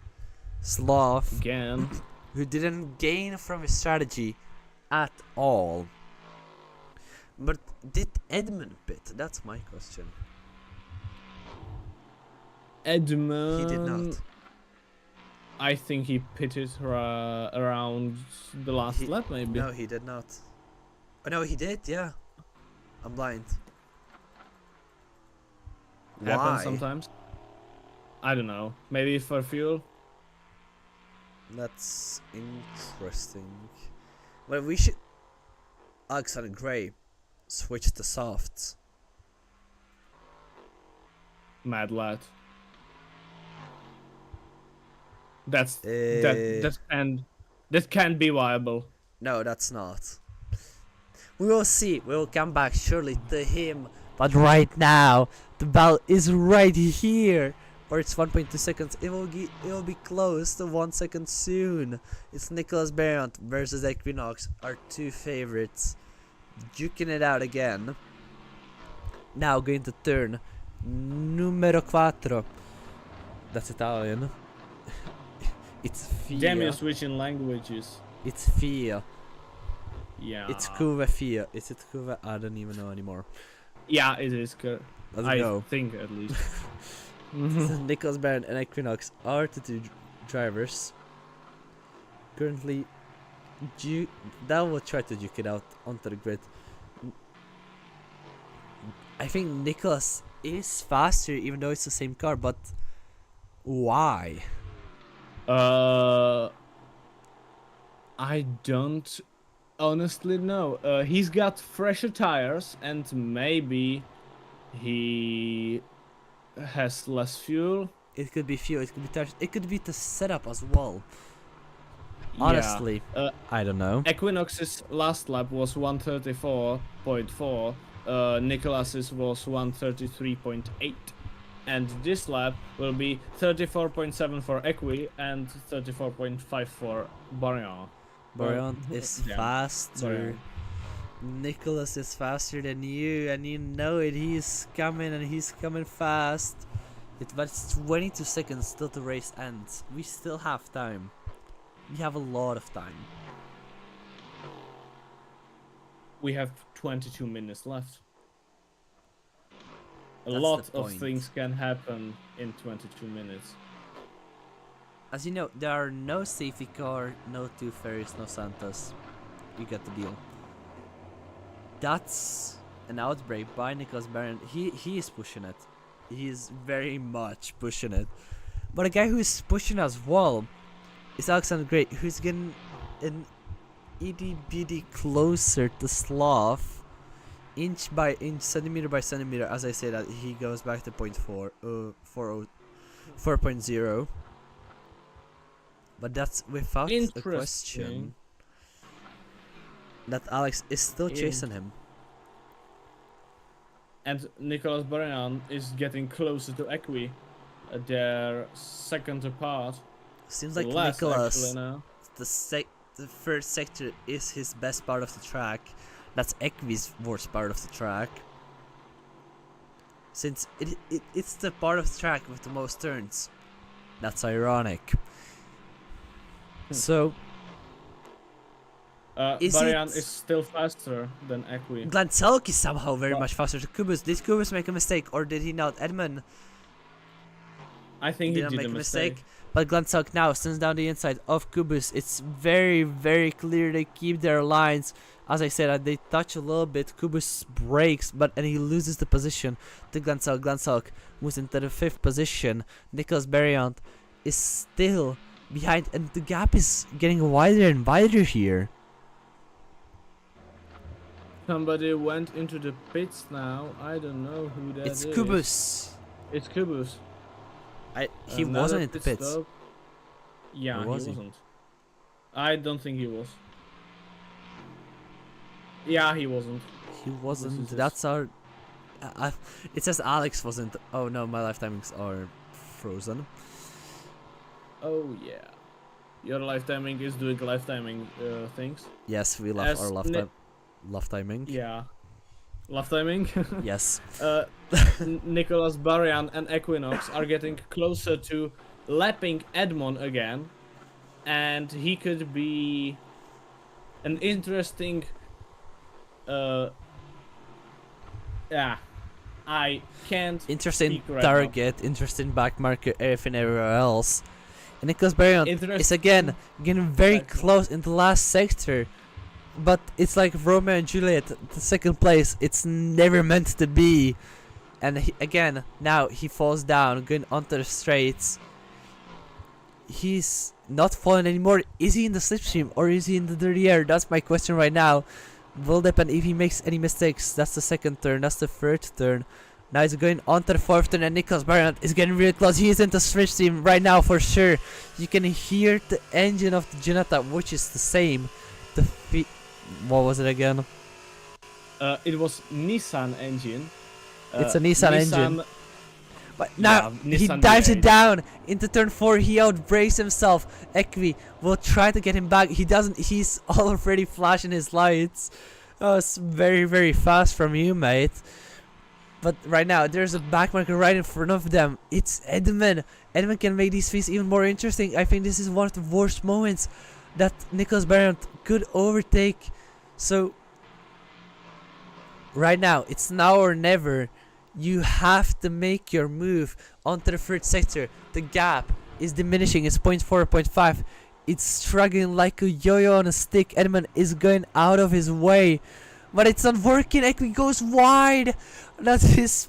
Sloth, again. who didn't gain from his strategy at all. But did Edmund pit? That's my question. Edmund. He did not. I think he pitted around the last lap, maybe. No, he did not. Oh no, he did. Yeah, I'm blind. Happens Why? sometimes. I don't know. Maybe for fuel. That's interesting. Well, we should. Alexander Gray switch to softs. Mad lad. That's Eh. that can be viable. No, that's not. We will see. We will come back surely to him. But right now, the battle is right here. Or it's 1.2 seconds. It will be close to 1 second soon. It's Nicolas Barriant versus Equinox, our two favorites, duking it out again. Now going to turn numero 4. That's Italian. It's Fia. Damn, you're switching languages. It's Fia. Yeah. It's Cuve Fia. Is it Cuve? I don't even know anymore. Yeah, it is. Let's I go. think at least. Nicolas Barriant and Equinox are the two drivers. Currently, that will try to duke it out onto the grid. I think Nicolas is faster, even though it's the same car. But why? I don't honestly know. He's got fresher tires and maybe he has less fuel. It could be fuel. It could be tires. It could be the setup as well. Honestly, I don't know. Equinox's last lap was 134.4. Nicolas's was 133.8. And this lap will be 34.7 for Equi and 34.5 for Barrion. Barriant is yeah, faster. Barrion. Nicolas is faster than you, and you know it. He's coming, and he's coming fast. But it's 22 seconds till the race ends. We still have time. We have a lot of time. We have 22 minutes left. A That's lot the of point. things can happen in 22 minutes. As you know, there are no safety car, no two ferries, no Santas. You get the deal. That's an outbreak by Nicholas Baron. He is pushing it. He is very much pushing it. But a guy who is pushing as well is Alexander Great, who's getting an itty bitty closer to Slav, inch by inch, centimeter by centimeter. As I say that, he goes back to 4.0. But that's without a question that Alex is still chasing him. And Nicholas Barian is getting closer to Equi. They're second apart. Seems like Less, Nicholas, actually, now. the first sector is his best part of the track. That's Equi's worst part of the track. Since it's the part of the track with the most turns. That's ironic. So, Barian is still faster than Equi. Glen Selk is somehow very much faster to Kubus. Did Kubus make a mistake or did he not? Edmund I think he didn't did make a mistake. But Glen Selk now sends down the inside of Kubus. It's very, very clear they keep their lines. As I said, they touch a little bit. Kubus breaks, and he loses the position to Glen Selk. Glen Selk moves into the 5th position. Nicholas Bariant is still behind, and the gap is getting wider and wider here. Somebody went into the pits now. I don't know who that is. It's Kubus. It's Kubus. He wasn't in the pits. Stop. Yeah, Or he was he? wasn't. I don't think he was. Yeah, he wasn't. He wasn't. This is That's our. It says Alex wasn't. Oh no, my life timings are frozen. Oh yeah. Your life timing is doing life timing things. Yes, we love As our love timing. Yeah. Love timing? Yes. Nicholas Barian and Equinox are getting closer to lapping Edmond again. And he could be an interesting... yeah. I can't... Interesting speak right target, interesting back marker, everything everywhere else. And Nicholas Barian is again getting very close in the last sector. But it's like Romeo and Juliet, the second place, it's never meant to be. And again, now he falls down, going onto the straights. He's not falling anymore. Is he in the slipstream or is he in the dirty air? That's my question right now. Will depend if he makes any mistakes. That's the 2nd turn, that's the 3rd turn. Now he's going onto the 4th turn and Nicholas Bariant is getting really close. He is in the slipstream right now for sure. You can hear the engine of the Ginetta, which is the same. What was it again? It was Nissan engine. It's a Nissan engine. But now yeah, he Nissan dives V8. it down into turn 4. He outbrakes himself. Equi will try to get him back. He doesn't. He's already flashing his lights. Oh, it's very, very fast from you, mate. But right now, there's a backmarker right in front of them. It's Edmund. Edmund can make these fees even more interesting. I think this is one of the worst moments that Nicholas Bariant could overtake. So, right now, it's now or never. You have to make your move onto the 3rd sector. The gap is diminishing. It's 0.4, 0.5. It's struggling like a yo-yo on a stick. Edmund is going out of his way. But it's not working. Equi goes wide. That's his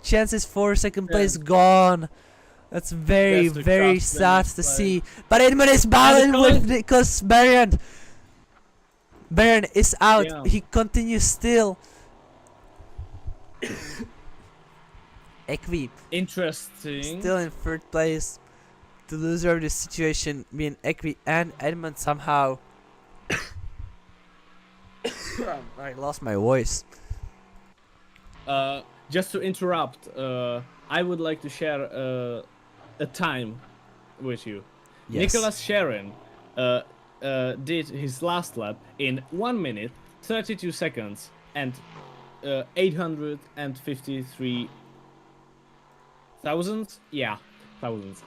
chances for 2nd place gone. That's very, very sad to see. But Edmund is battling with Nicholas Bariant. Bariant is out. Yeah. He continues still. Equi Interesting. still in 3rd place. The loser of this situation being Equi and Edmund somehow. I lost my voice. Just to interrupt, I would like to share a time with you. Yes. Nicholas Sharon did his last lap in 1 minute, 32 seconds, and 853 thousand? Yeah, thousands.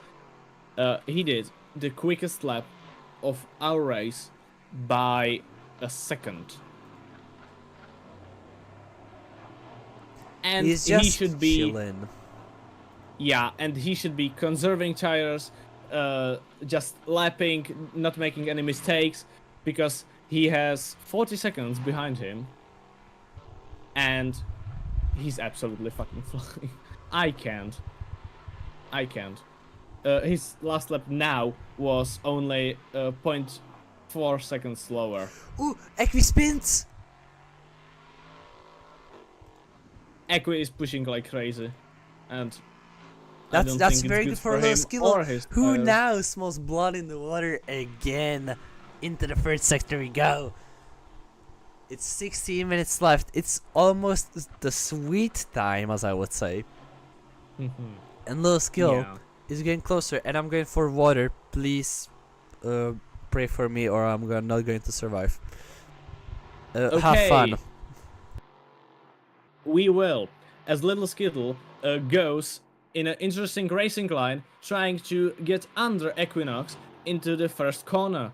He did the quickest lap of our race by a second. And He's he just should be chilling. Yeah, and he should be conserving tires, just lapping, not making any mistakes, because he has 40 seconds behind him, and he's absolutely fucking flying. I can't. His last lap now was only 0.4 seconds slower. Ooh, Equi spins! Equi is pushing like crazy, and I That's don't that's think very it's good for a him little skill. or his Who tires. now smells blood in the water again? Into the first sector we go. It's 16 minutes left. It's almost the sweet time, as I would say. Mhm. And little skill Yeah. is getting closer, and I'm going for water. Please, pray for me, or I'm not going to survive. Have fun. Okay. We will, as Little Skittle goes in an interesting racing line, trying to get under Equinox into the first corner.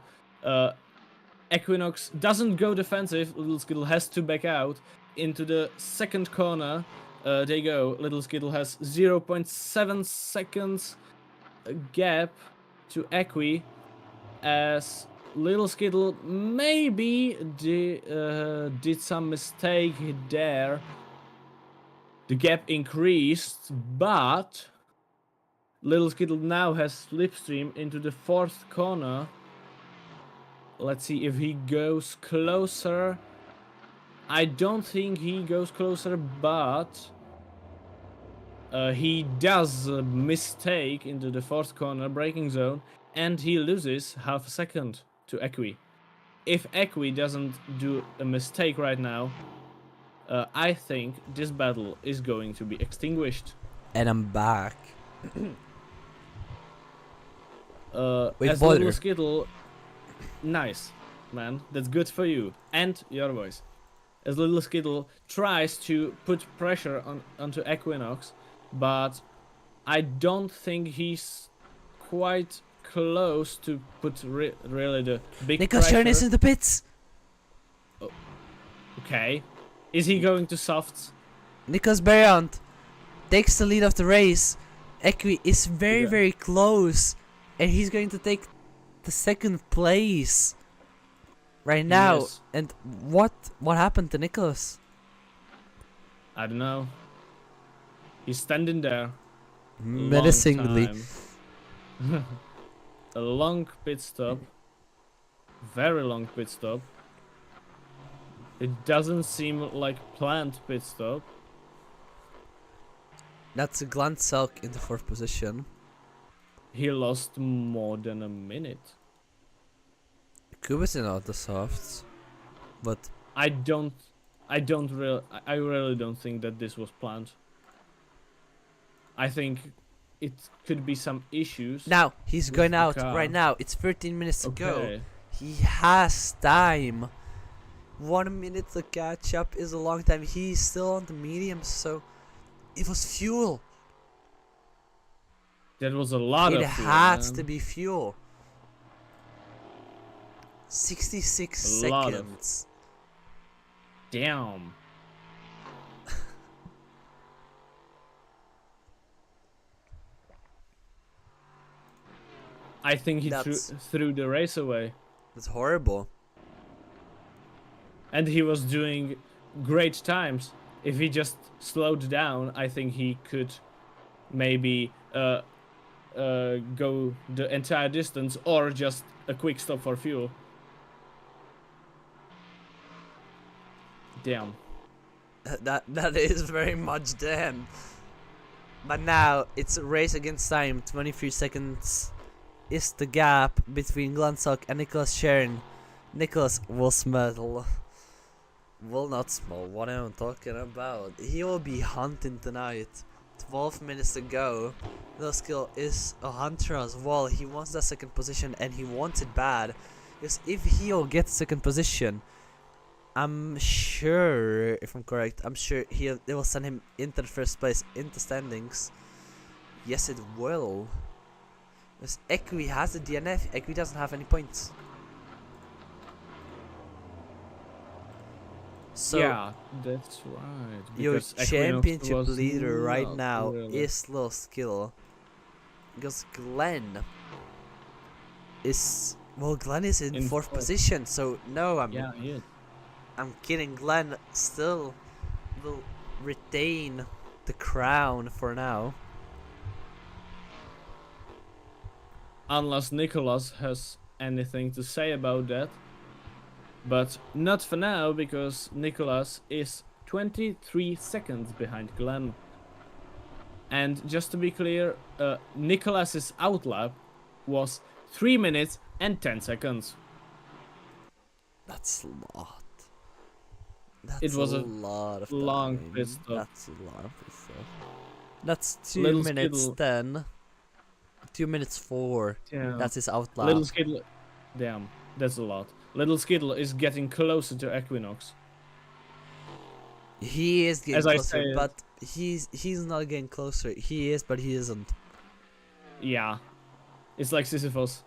Equinox doesn't go defensive. Little Skittle has to back out into the second corner. They go. Little Skittle has 0.7 seconds gap to Equi, as Little Skittle maybe did some mistake there. The gap increased, but Little Skittle now has slipstream into the fourth corner. Let's see if he goes closer. I don't think he goes closer, but he does a mistake into the fourth corner braking zone, and he loses half a second to Equi. If Equi doesn't do a mistake right now, I think this battle is going to be extinguished. And I'm back. With As water. Little Skittle, nice, man. That's good for you and your voice. As Little Skittle tries to put pressure onto Equinox, but I don't think he's quite close to put really the big Nicholas pressure. Sharon is in the pits. Okay, is he going to softs? Nicholas Berrand takes the lead of the race. Equi is Yeah. very close, and he's going to take the second place right now. Yes. And what happened to Nicholas? I don't know. He's standing there. Menacingly. Long time. A long pit stop. Very long pit stop. It doesn't seem like planned pit stop. That's a Glen Selk in the fourth position. He lost more than a minute. Kuba's in out the softs, but I really don't think that this was planned. I think it could be some issues. now he's With going the out car. right now. It's 13 minutes to go. Okay. He has time. 1 minute to catch up is a long time. He's still on the medium, so it was fuel. That was a lot It of fuel, had man. to be fuel. 66 A lot of- seconds. Damn. I think he That's- threw the race away. That's horrible. And he was doing great times. If he just slowed down, I think he could maybe go the entire distance, or just a quick stop for fuel. Damn. That is very much damn. But now it's a race against time. 23 seconds is the gap between Glen Selk and Nicholas Sharon. Nicholas will smell. Will not smell. What am I talking about? He will be hunting tonight. 12 minutes to go. The skill is a hunter as well. He wants that second position, and he wants it bad. Because if he'll get second position, I'm sure, if I'm correct, I'm sure they will send him into the first place, into standings. Yes, it will. Because Equi has the DNF. Equi doesn't have any points. So yeah, that's right. your because Equinox championship was leader right not now really- is Lil Skill. Because Glenn is well, Glen is in In fourth fourth. position, so no, Yeah, he is. I'm kidding. Glen still will retain the crown for now. Unless Nicholas has anything to say about that. But not for now, because Nicholas is 23 seconds behind Glen. And just to be clear, Nicholas's outlap was 3 minutes and 10 seconds. That's a lot. That's It was a a lot of long time. pit stop. That's a lot of pit stop. That's 2 Little minutes Skittle. 10. 2 minutes 4. Yeah. That's his outlap. Little Skittle. Damn, that's a lot. Little Skittle is getting closer to Equinox. He is getting As I closer, say, but he's not getting closer. He is, but he isn't. Yeah. It's like Sisyphus.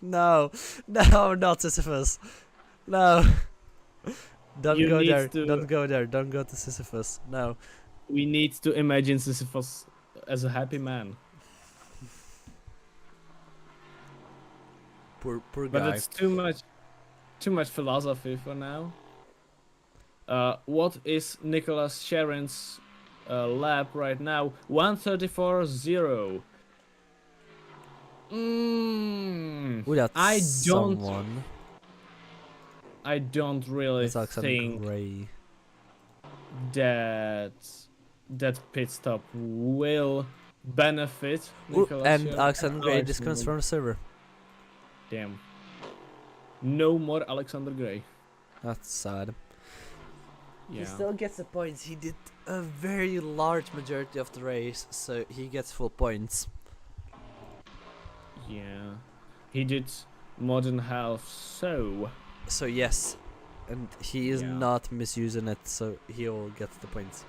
No, no, not Sisyphus. No. Don't You go need there. to- Don't go there. Don't go to Sisyphus. No. We need to imagine Sisyphus as a happy man. Poor But guy. it's too much philosophy for now. What is Nicholas Sharon's lap right now? 134.0. Ooh, that's I don't. someone. I don't really That's Alexander think Gray. that pit stop will benefit Ooh, Nicholas and Sharon. Alexander Gray Alexander disconnects Gray. from the server. Damn. No more Alexander Gray. That's sad. He Yeah. still gets the points. He did a very large majority of the race, so he gets full points. Yeah. He did more than half, so So yes, and he is Yeah. not misusing it, so he'll get the points.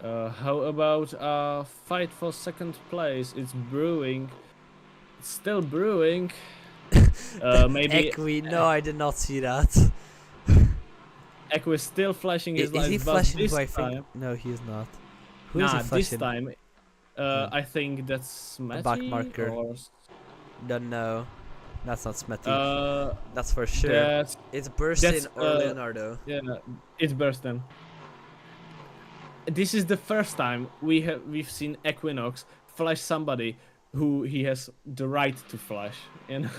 how about a fight for second place? It's brewing. It's still brewing. Maybe Equi, no, I did not see that. Echo is still flashing his Is lights, he but flashing this who I time, think? No, he is not. Who is nah, he this flashing? time, Hmm. I think that's Smetty back marker. or Don't know. That's not Smetty. uh, That's for sure. that's It's Burstin that's, or Leonardo. yeah, it's Burston. This is the first time we've seen Equinox flash somebody who he has the right to flash, you know.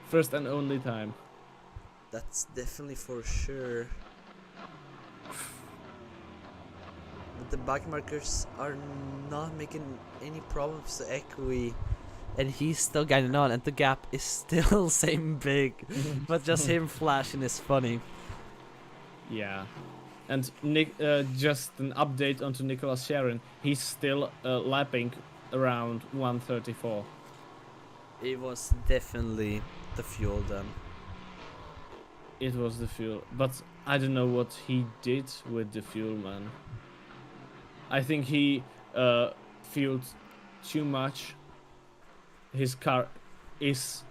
First and only time. That's definitely for sure. But the back markers are not making any problems to Equi. And he's still getting on, and the gap is still same big. But just him flashing is funny. Yeah. And Nick, just an update onto Nicholas Sharon. He's still lapping around 134. It was definitely the fuel then. It was the fuel, but I don't know what he did with the fuel, man. I think he fueled too much. His car is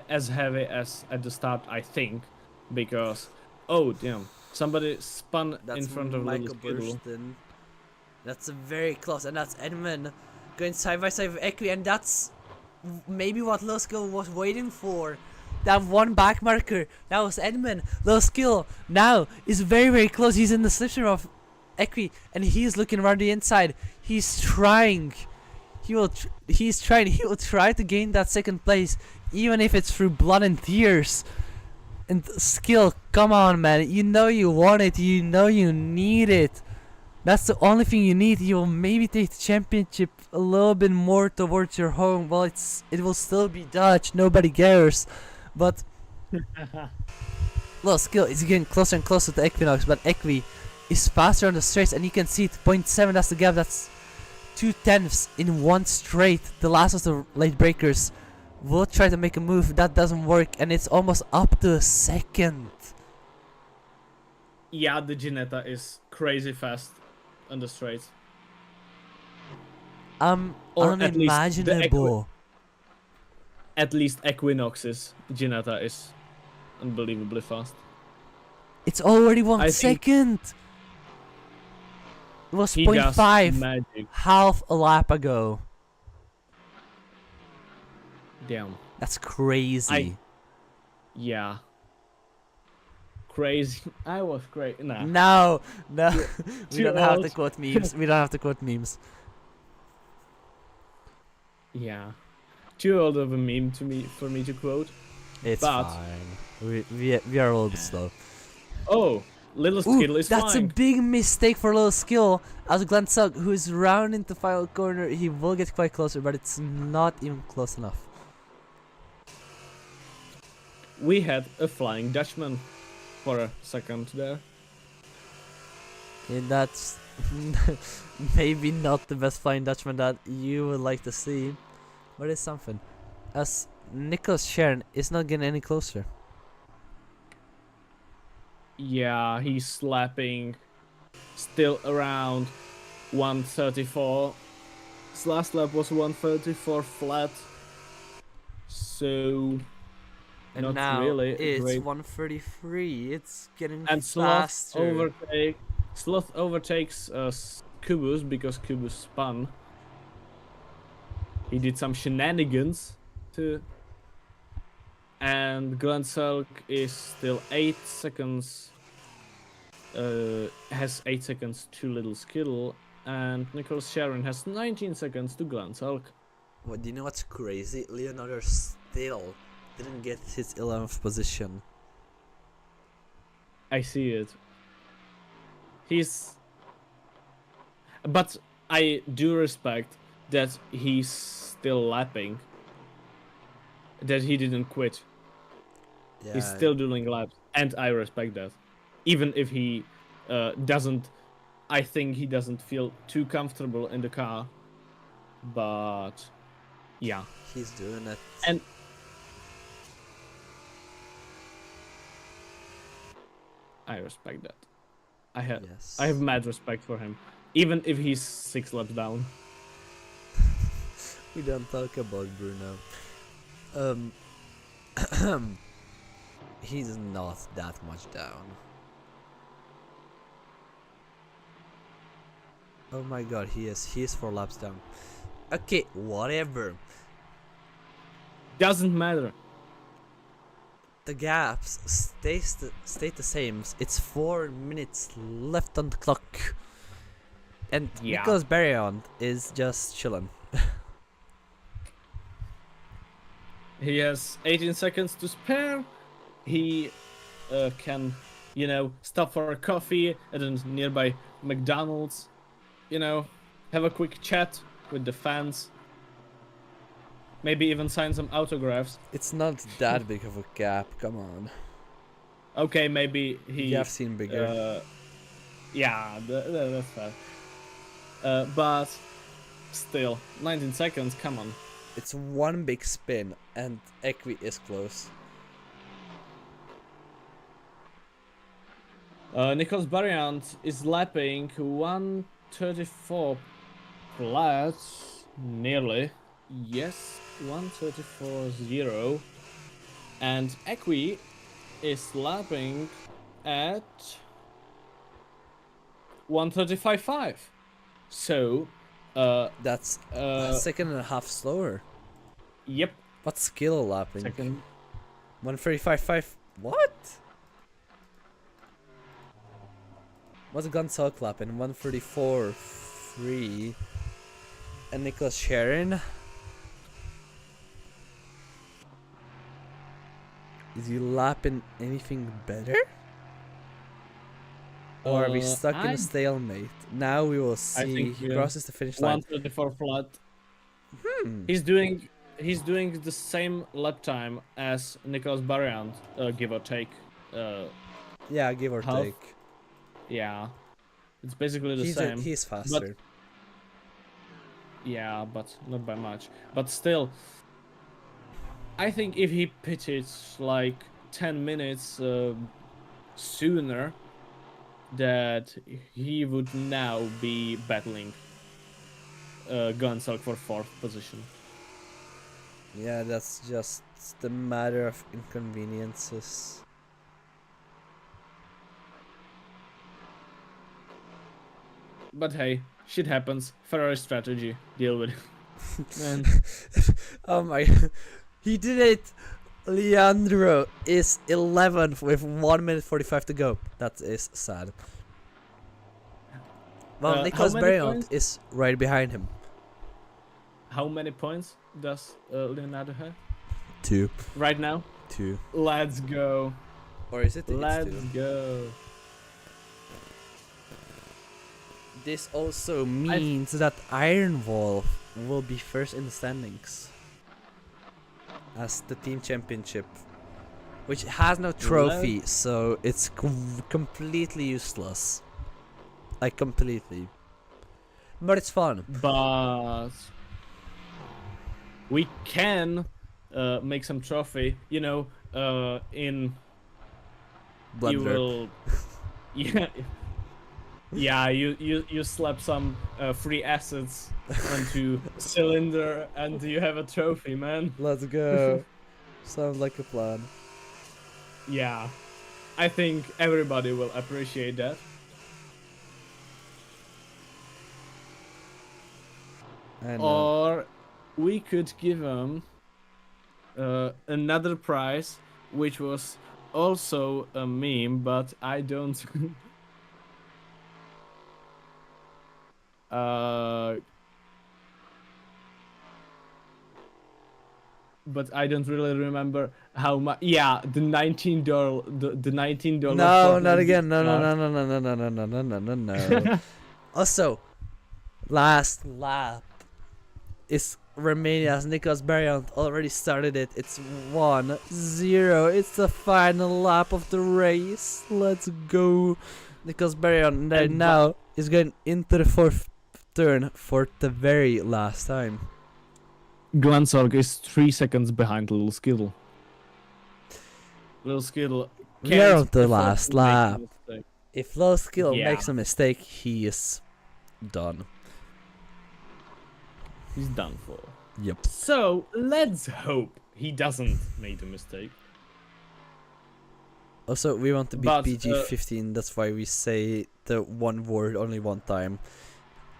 as heavy as at the start, I think, because oh damn, somebody spun That's in front of Michael Little Skittle. Burstin. That's very close, and that's Edmund going side by side with Equi, and that's maybe what Little Skill was waiting for. That one back marker, that was Edmund. Little Skill now is very, very close. He's in the slipstream of Equi, and he's looking around the inside. He's trying. He will try to gain that second place, even if it's through blood and tears. And Skill, come on, man. You know you want it. You know you need it. That's the only thing you need. You'll maybe take the championship a little bit more towards your home. Well, it will still be Dutch. Nobody cares. But Little Skill is getting closer and closer to Equinox. But Equi is faster on the straights, and you can see it. 0.7. That's the gap. That's 2/10 in one straight. The last of the late breakers will try to make a move. That doesn't work, and it's almost up to a second. Yeah, the Ginetta is crazy fast on the straight. Or at least the Unimaginable. At least Equinox's Ginetta is unbelievably fast. It's already one I think- second. was He does 0.5 magic. half a lap ago. Damn. That's crazy. Yeah. Crazy. I was crazy. Nah. No, no. We Too don't have to old. quote memes. We don't have to quote memes. Yeah. Too old of a meme for me to quote. It's But- fine. We are a little bit slow. Oh, little Ooh, skill is that's flying. a big mistake for little skill. As Glen Selk, who is rounding the final corner, he will get quite closer, but it's not even close enough. We had a flying Dutchman for a second there. And that's maybe not the best Flying Dutchman that you would like to see, but it's something. As Nicholas Sharon is not getting any closer. Yeah, he's slapping still around 134. His last lap was 134 flat. So And not now really it's great. 133. It's getting And faster. Sloth overtakes Kubus because Kubus spun. He did some shenanigans too. And Glen Selk is still 8 seconds. Has 8 seconds to little skill. And Nicholas Sharon has 19 seconds to Glen Selk. Well, do you know what's crazy? Leonardo still didn't get his 11th position. I see it. But I do respect that he's still lapping. That he didn't quit. Yeah, He's still doing laps. And I respect that. Even if he doesn't... I think he doesn't feel too comfortable in the car. But... yeah. he's doing it. And... I respect that. I have mad respect for him. Even if he's 6 laps down. We don't talk about Bruno. He's not that much down. Oh my god, he is 4 laps down. Okay, whatever. Doesn't matter. The gaps stay the same. It's 4 minutes left on the clock. And Yeah. Nicholas Barrion is just chilling. He has 18 seconds to spare. He can, stop for a coffee at a nearby McDonald's. Have a quick chat with the fans. Maybe even sign some autographs. It's not that big of a gap, come on. Okay, maybe he... You have seen bigger. Yeah, that's fair. But still, 19 seconds, come on. It's one big spin and Equi is close. Nicholas Barriant is lapping 134 flat, nearly. Yes, 134.0. And Equi is lapping at 135.5. So, That's a second and a half slower. yep. What skill lapping? Second. 135.5. What? What's Glen Selk lapping? 134.3. And Nicholas Sharon? Is he lapping anything better? Or are we stuck in a stalemate? Now we will see. think He we are crosses the finish line. 134 flat. Hmm. He's doing the same lap time as Nicholas Barriant, give or take. Yeah, give or half. take. Yeah, it's basically the same. He's faster. Yeah, but not by much. But still, I think if he pitted like 10 minutes sooner, that he would now be battling Glen Selk for 4th position. Yeah, that's just the matter of inconveniences. But hey, shit happens. Ferrari strategy. Deal with it. Man. Oh my, he did it. Leandro is 11th with 1 minute 45 to go. That is sad. Well, How Nicolas many Berriant points? is right behind him. How many points does Leonardo have 2. right now? 2. Let's go. Or is it? Let's It's 2. go. This also means that Iron Wolf will be first in the standings as the team championship, which has no trophy, so it's completely useless. Like completely. But it's fun. But we can make some trophy. You know, in you Blunder. will, yeah, yeah. You slap some free assets onto cylinder, and you have a trophy, man. Let's go. Sounds like a plan. Yeah, I think everybody will appreciate that. And Or we could give him another prize, which was also a meme, but I don't. But I don't really remember how much. Yeah, the $19, the $19 no, not Fortnite again. gift No, no, card. no, no, no, no, no, no, no, no, no, no. Also, last lap is Romania's Nicolas Berriant already started it. It's 1-0. It's the final lap of the race. Let's go. Nicolas Berriant And now is going into the 4th turn for the very last time. Glen Selk is 3 seconds behind Little Skittle. Little Skittle. We are can't on the afford last to make a lap. mistake. If Low Skill Yeah. makes a mistake, he is done. He's done for. Yep. So let's hope he doesn't make a mistake. Also, we want to beat But, PG-15, that's why we say the one word only one time.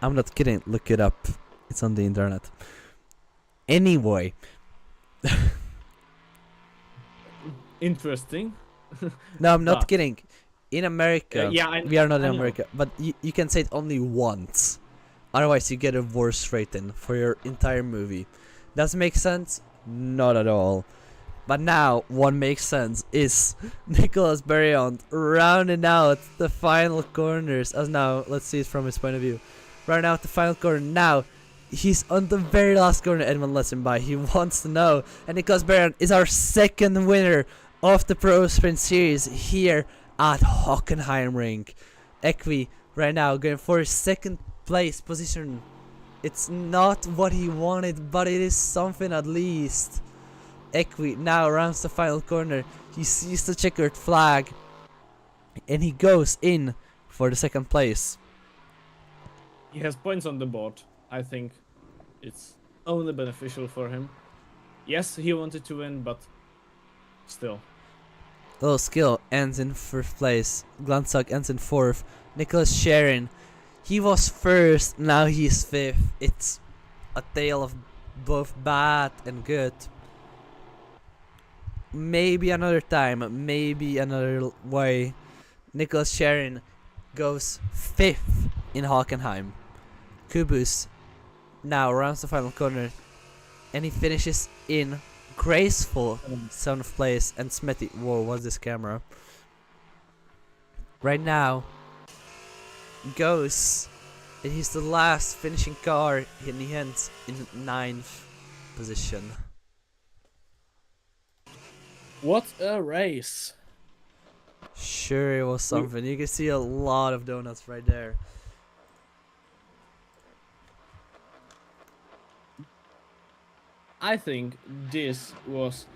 I'm not kidding, look it up. It's on the internet. Anyway. Interesting. No, I'm not But- kidding. In America, Yeah, we are not I in know. America, but you can say it only once. Otherwise, you get a worse rating for your entire movie. Does it make sense? Not at all. But now, what makes sense is Nicolas Berriant rounding out the final corners. As now, let's see it from his point of view. Rounding out the final corner. Now, he's on the very last corner. Edmund lets him by. He wants to know. And Nicolas Berriant is our second winner of the Protosprint series here at Hockenheimring. Equi right now going for his second place position. It's not what he wanted, but it is something at least. Equi now rounds the final corner. He sees the checkered flag and he goes in for the second place. He has points on the board. I think it's only beneficial for him. Yes, he wanted to win, but still. Little Skill ends in 1st place. Glen Selk ends in 4th. Nicholas Sharon, he was 1st, now he's 5th. It's a tale of both bad and good. Maybe another time, maybe another way. Nicholas Sharon goes 5th in Hockenheim. Kubus now rounds the final corner and he finishes in graceful 7th place. And Smithy, whoa, what's this camera? Right now goes, and he's the last finishing car and he ends in 9th position. What a race! Sure, it was something. You can see a lot of donuts right there. I think this was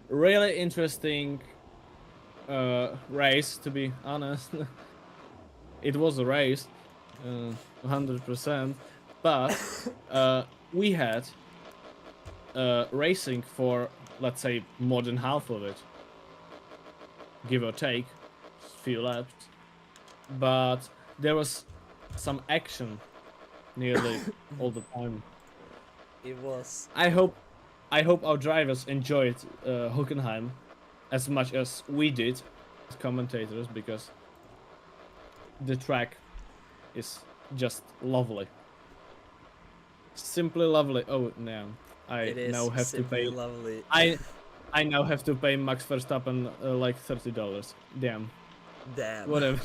really interesting race, to be honest. It was a race, 100%, but we had racing for, let's say, more than half of it, give or take, few laps. But there was some action nearly all the time. It was. I hope our drivers enjoyed Hockenheim as much as we did as commentators, because the track is just lovely. Simply lovely. Oh no. I It is now have to simply pay lovely. I now have to pay Max Verstappen like $30. Damn. Damn. Whatever.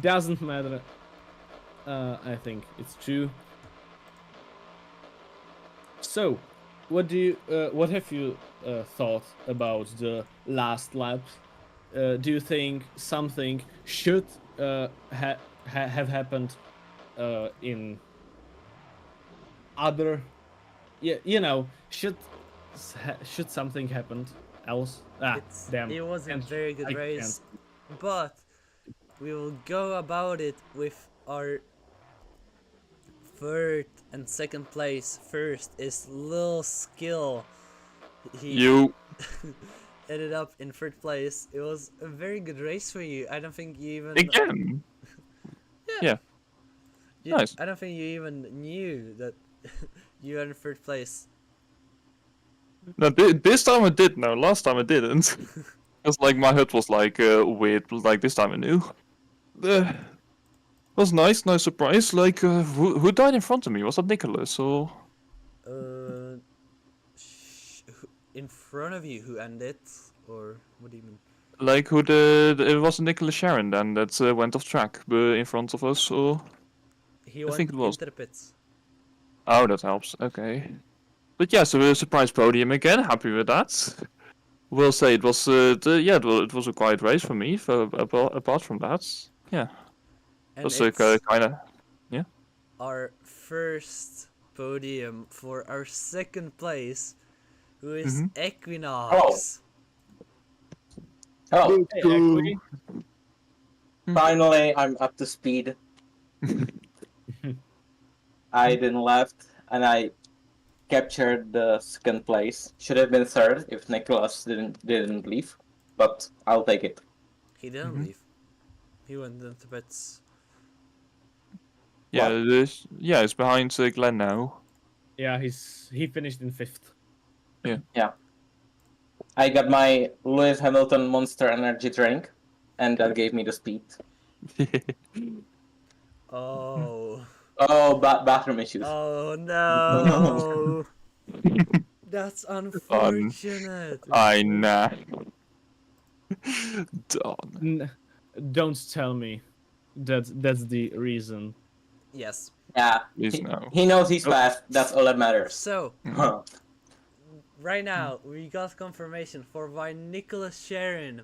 Doesn't matter. I think it's true. So, what have you thought about the last laps? Do you think something should have happened in other? Yeah, you know, should something happened else? Damn. It was a Can't- very good I can't. race, but we will go about it with our third and second place. First is Lil Skill. He You. ended up in third place. It was a very good race for you. I don't think you even. Again. Yeah. Nice. I don't think you even knew that you were in third place. No, this time I did. No, last time I didn't. Because like my head was like weird. But like this time I knew. Was nice surprise. Like who died in front of me? Was that Nicholas or? In front of you, who ended, or what do you mean? Like who did? It was Nicholas Sharon then that went off track in front of us, or? He I went think it was. into the pits. Oh, that helps. Okay. But yeah, so a surprise podium again. Happy with that. Will say it was it was a quiet race for me. Apart from that, yeah, And was it's kind of our first podium for our second place, who is Equinox. Oh, Hey, actually, finally I'm up to speed. I didn't left and I captured the second place. Should have been third if Nicholas didn't leave, but I'll take it. He didn't leave. He went into pits. yeah. It's behind Glenn now. yeah, he finished in 5th. I got my Lewis Hamilton Monster Energy drink, and that gave me the speed. Oh. Oh, bathroom issues. Oh no. That's unfortunate. I know. Darn. Don't tell me that's the reason. Yes. Yeah, Please no. he knows he's fast. That's all that matters. So, right now, we got confirmation for why Nicholas Sharon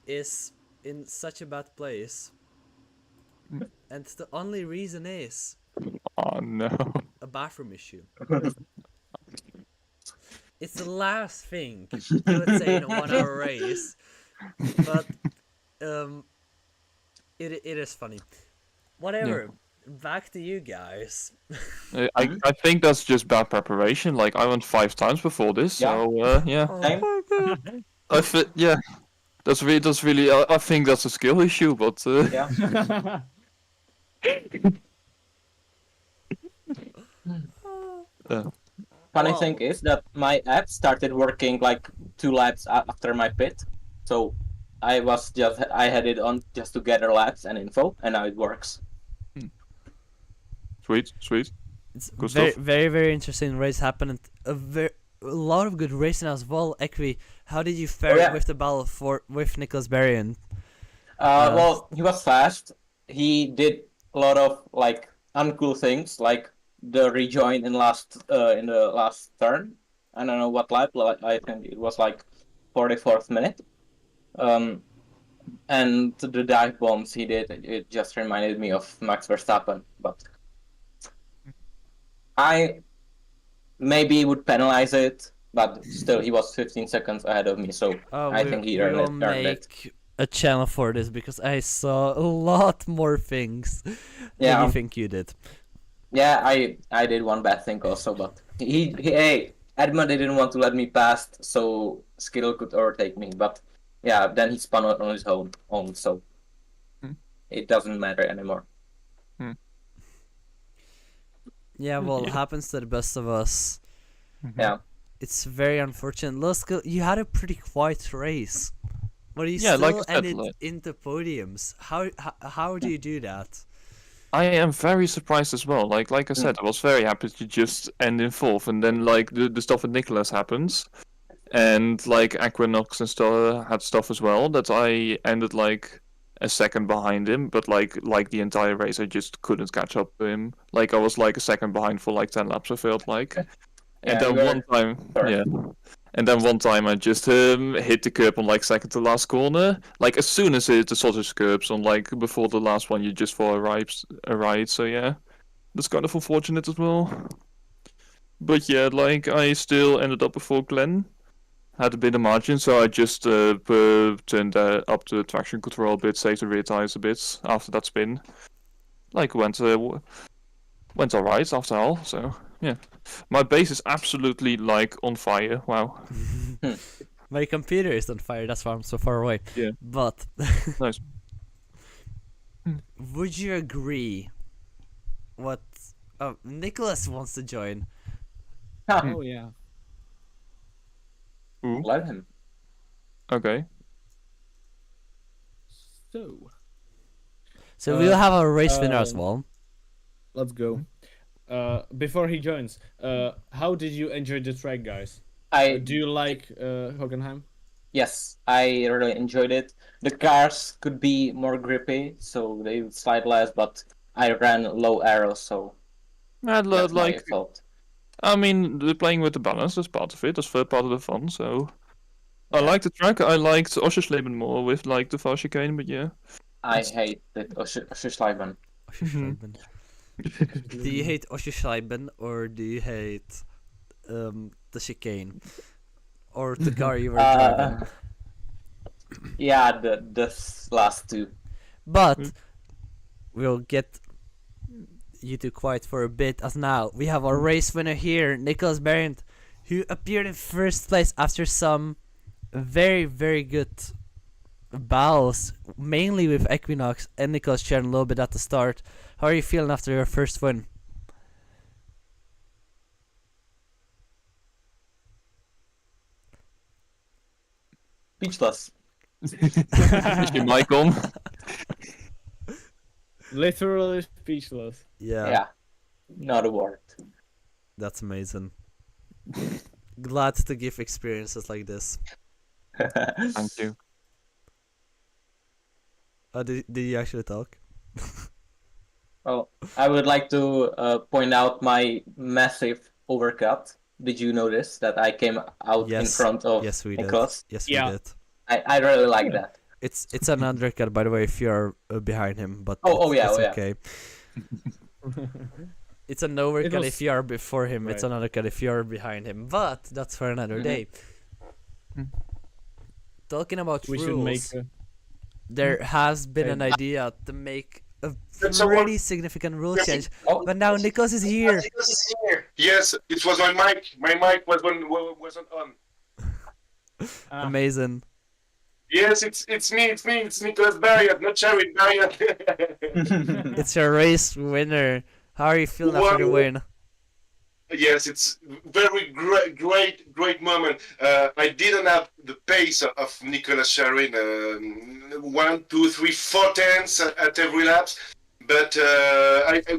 is in such a bad place. And the only reason is Oh no. a bathroom issue. It's the last thing you would say in a 1 hour race, but it is funny. Whatever. Back to you guys. I think that's just bad preparation. Like I went 5 times before this, so yeah. Same. Yeah. That's really. I think that's a skill issue, but Yeah. Funny Wow. thing is that my app started working like 2 laps after my pit, so I had it on just to gather laps and info, and now it works. sweet. It's Good very, stuff. very, very interesting race happened. A lot of good racing as well. Ekvi, how did you fare yeah. with the battle with Nicholas Berrien? Well, he was fast. He did a lot of like uncool things, like the rejoin in the last turn. I don't know what lap. Like I think it was like 44th minute. And the dive bombs he did, it just reminded me of Max Verstappen. But I maybe would penalize it, but still he was 15 seconds ahead of me, so I think he we earned will it. make a channel for this because I saw a lot more things than Yeah. you think you did. Yeah, I did one bad thing also, but hey, Edmund didn't want to let me pass, so Skittle could overtake me. But yeah, then he spun on his own. So it doesn't matter anymore. Yeah, well, it Yeah. happens to the best of us. Yeah. It's very unfortunate. Lusko, you had a pretty quiet race, but you Yeah, like still I said, ended like, into podiums. How do you do that? I am very surprised as well. Like I said, I was very happy to just end in fourth, and then like the stuff with Nicholas happens, and like Equinox and stuff had stuff as well that I ended like a second behind him, but like the entire race I just couldn't catch up to him. Like I was like a second behind for like 10 laps I felt like. And Yeah, then you one were. time, Sorry. yeah. And then one time I just hit the curb on like second to last corner. Like as soon as it hit the sausage curbs on like before the last one, you just fall a ride. So yeah, that's kind of unfortunate as well. But yeah, like I still ended up before Glen. Had a bit of margin, so I just turned up the traction control a bit, saved the rear tires a bit after that spin. Like went alright after all. So yeah, my base is absolutely like on fire. Wow. My computer is on fire. That's why I'm so far away. Yeah. But Nice. would you agree? What? Oh, Nicholas wants to join. Oh yeah. Ooh. Let him. Okay. So So we'll have a race winner as um, well. let's go. Before he joins, how did you enjoy the track, guys? Do you like Hockenheim? Yes, I really enjoyed it. The cars could be more grippy, so they would slide less, but I ran low arrows, so And that's my like fault. I mean, playing with the balance is part of it. That's part of the fun. So I Yeah. like the track. I liked Oschersleben more with like the far chicane, but yeah. I hate it. Schleiben. Oscherschleiben. Do you hate Oscherschleiben or do you hate the chicane or the car you were driving? Yeah, the last two. But we'll get you two quiet for a bit, as now we have our race winner here, Nicholas Berendt, who appeared in first place after some very, very good battles, mainly with Equinox and Nicholas sharing a little bit at the start. How are you feeling after your first win? Speechless. Is your mic on? Literally speechless. Yeah, not a word. That's amazing. Glad to give experiences like this. Thank you. Did you actually talk? Well, I would like to point out my massive overcut. Did you notice that I came out in Yes. front of Yes, we did. Nicholas? Yes, Yeah. we did. I really like Yeah. that. It's an undercut, by the way, if you're behind him, but Oh, it's, yeah, it's oh, yeah. okay. It's an overcut was- if you are before him. It's right. an undercut if you're behind him. But that's for another day. Talking about We rules, should make. there has been an idea to make a pretty significant rule change. Oh, But now Nicholas is here. Yes, it was my mic. My mic wasn't on. Amazing. Yes, it's me. It's Nicholas Barriott, not Sharon Barriott. It's your race winner. How are you feeling after the win? Yes, it's very great moment. I didn't have the pace of Nicolas Sharin, 1, 2, 3, 4 tenths at every lap. But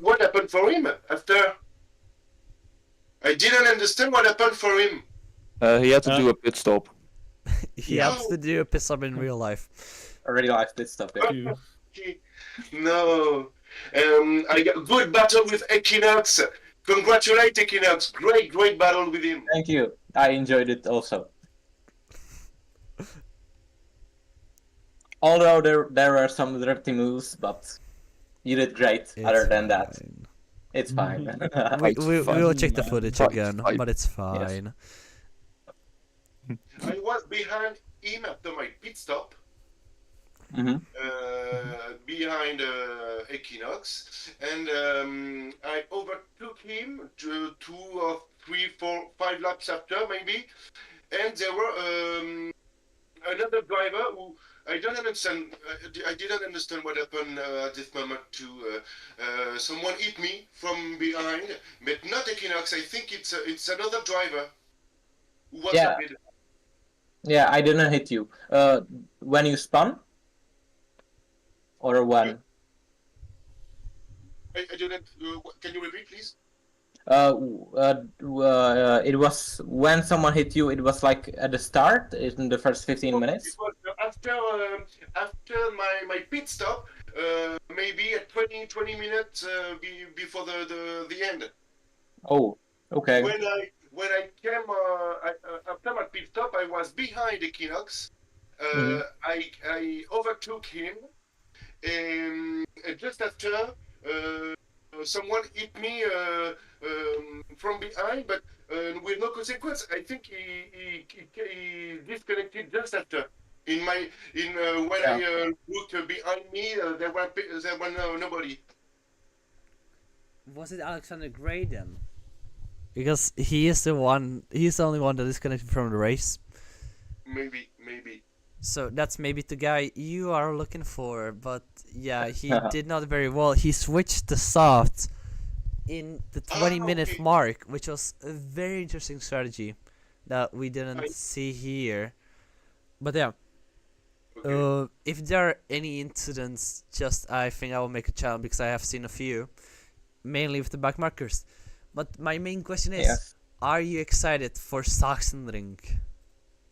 what happened for him after? I didn't understand what happened for him. He had to do a pit stop. He Yeah. has to do a piss up in real life. I really like this stuff. Yeah. No, I got good battle with Equinox. Congratulate Equinox. Great battle with him. Thank you. I enjoyed it also. Although there were some dirty moves, but you did great. Other than that, fine. it's fine. We will check the footage Fight, again, fight. but it's fine. I was behind him after my pit stop. Mhm. Behind Equinox, and I overtook him 2 or 3, 4, 5 laps after maybe, and there were another driver who I don't understand. I didn't understand what happened at this moment. Someone hit me from behind, but not Equinox. I think it's another driver. Who was Yeah. Yeah, I didn't hit you. When you spun, or when? I didn't. Can you repeat, please? It was when someone hit you. It was like at the start in the first 15 It minutes. was after my pit stop, maybe at 20 minutes before the end. Oh, okay. When I came after my pit stop, I was behind Equinox. Mhm. I overtook him, and just after, someone hit me from behind, but with no consequence. I think he disconnected just after. When Yeah. I looked behind me, there were nobody. Was it Alexander Gray then? Because he's the only one that is connected from the race. Maybe. So that's maybe the guy you are looking for, but yeah, he did not very well. He switched the soft in the 20-minute Okay. mark, which was a very interesting strategy that we didn't I- see here. But yeah, Okay. if there are any incidents, just I think I will make a channel because I have seen a few, mainly with the back markers. But my main question is, Yes. are you excited for Sachsenring?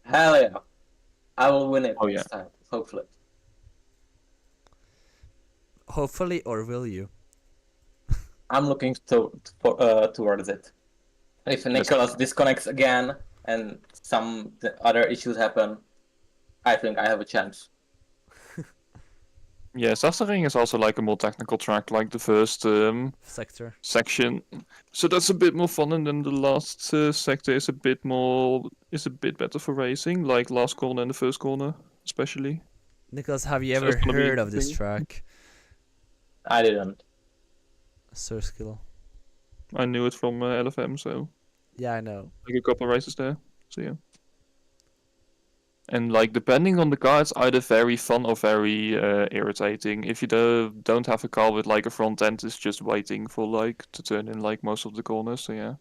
Hell yeah. I will win it Oh, next time, hopefully. Hopefully, or will you? I'm looking towards it. If Yes. Nicholas disconnects again and some other issues happen, I think I have a chance. Yeah, Sachsenring is also like a more technical track, like the first Sector. section. So that's a bit more fun, and then the last sector is a bit better for racing, like last corner and the first corner, especially. Nicholas, have you So ever it's gonna be heard of this interesting. track? I didn't. Surskill. I knew it from LFM, so Yeah, I know. like a couple races there. So yeah. And like depending on the car, it's either very fun or very irritating. If you don't have a car with like a front end, it's just waiting for like to turn in like most of the corners. So yeah.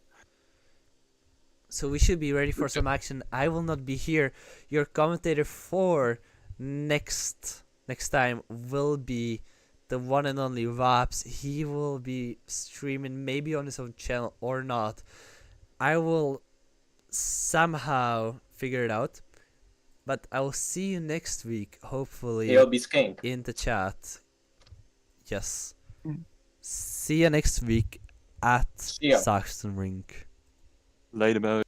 So we should be ready for some action. I will not be here. Your commentator for next time will be the one and only Vaps. He will be streaming maybe on his own channel or not. I will somehow figure it out. But I will see you next week, hopefully, He'll be skink. in the chat. Yes. Mm. See you next week at See ya. Sachsenring. Later, boys.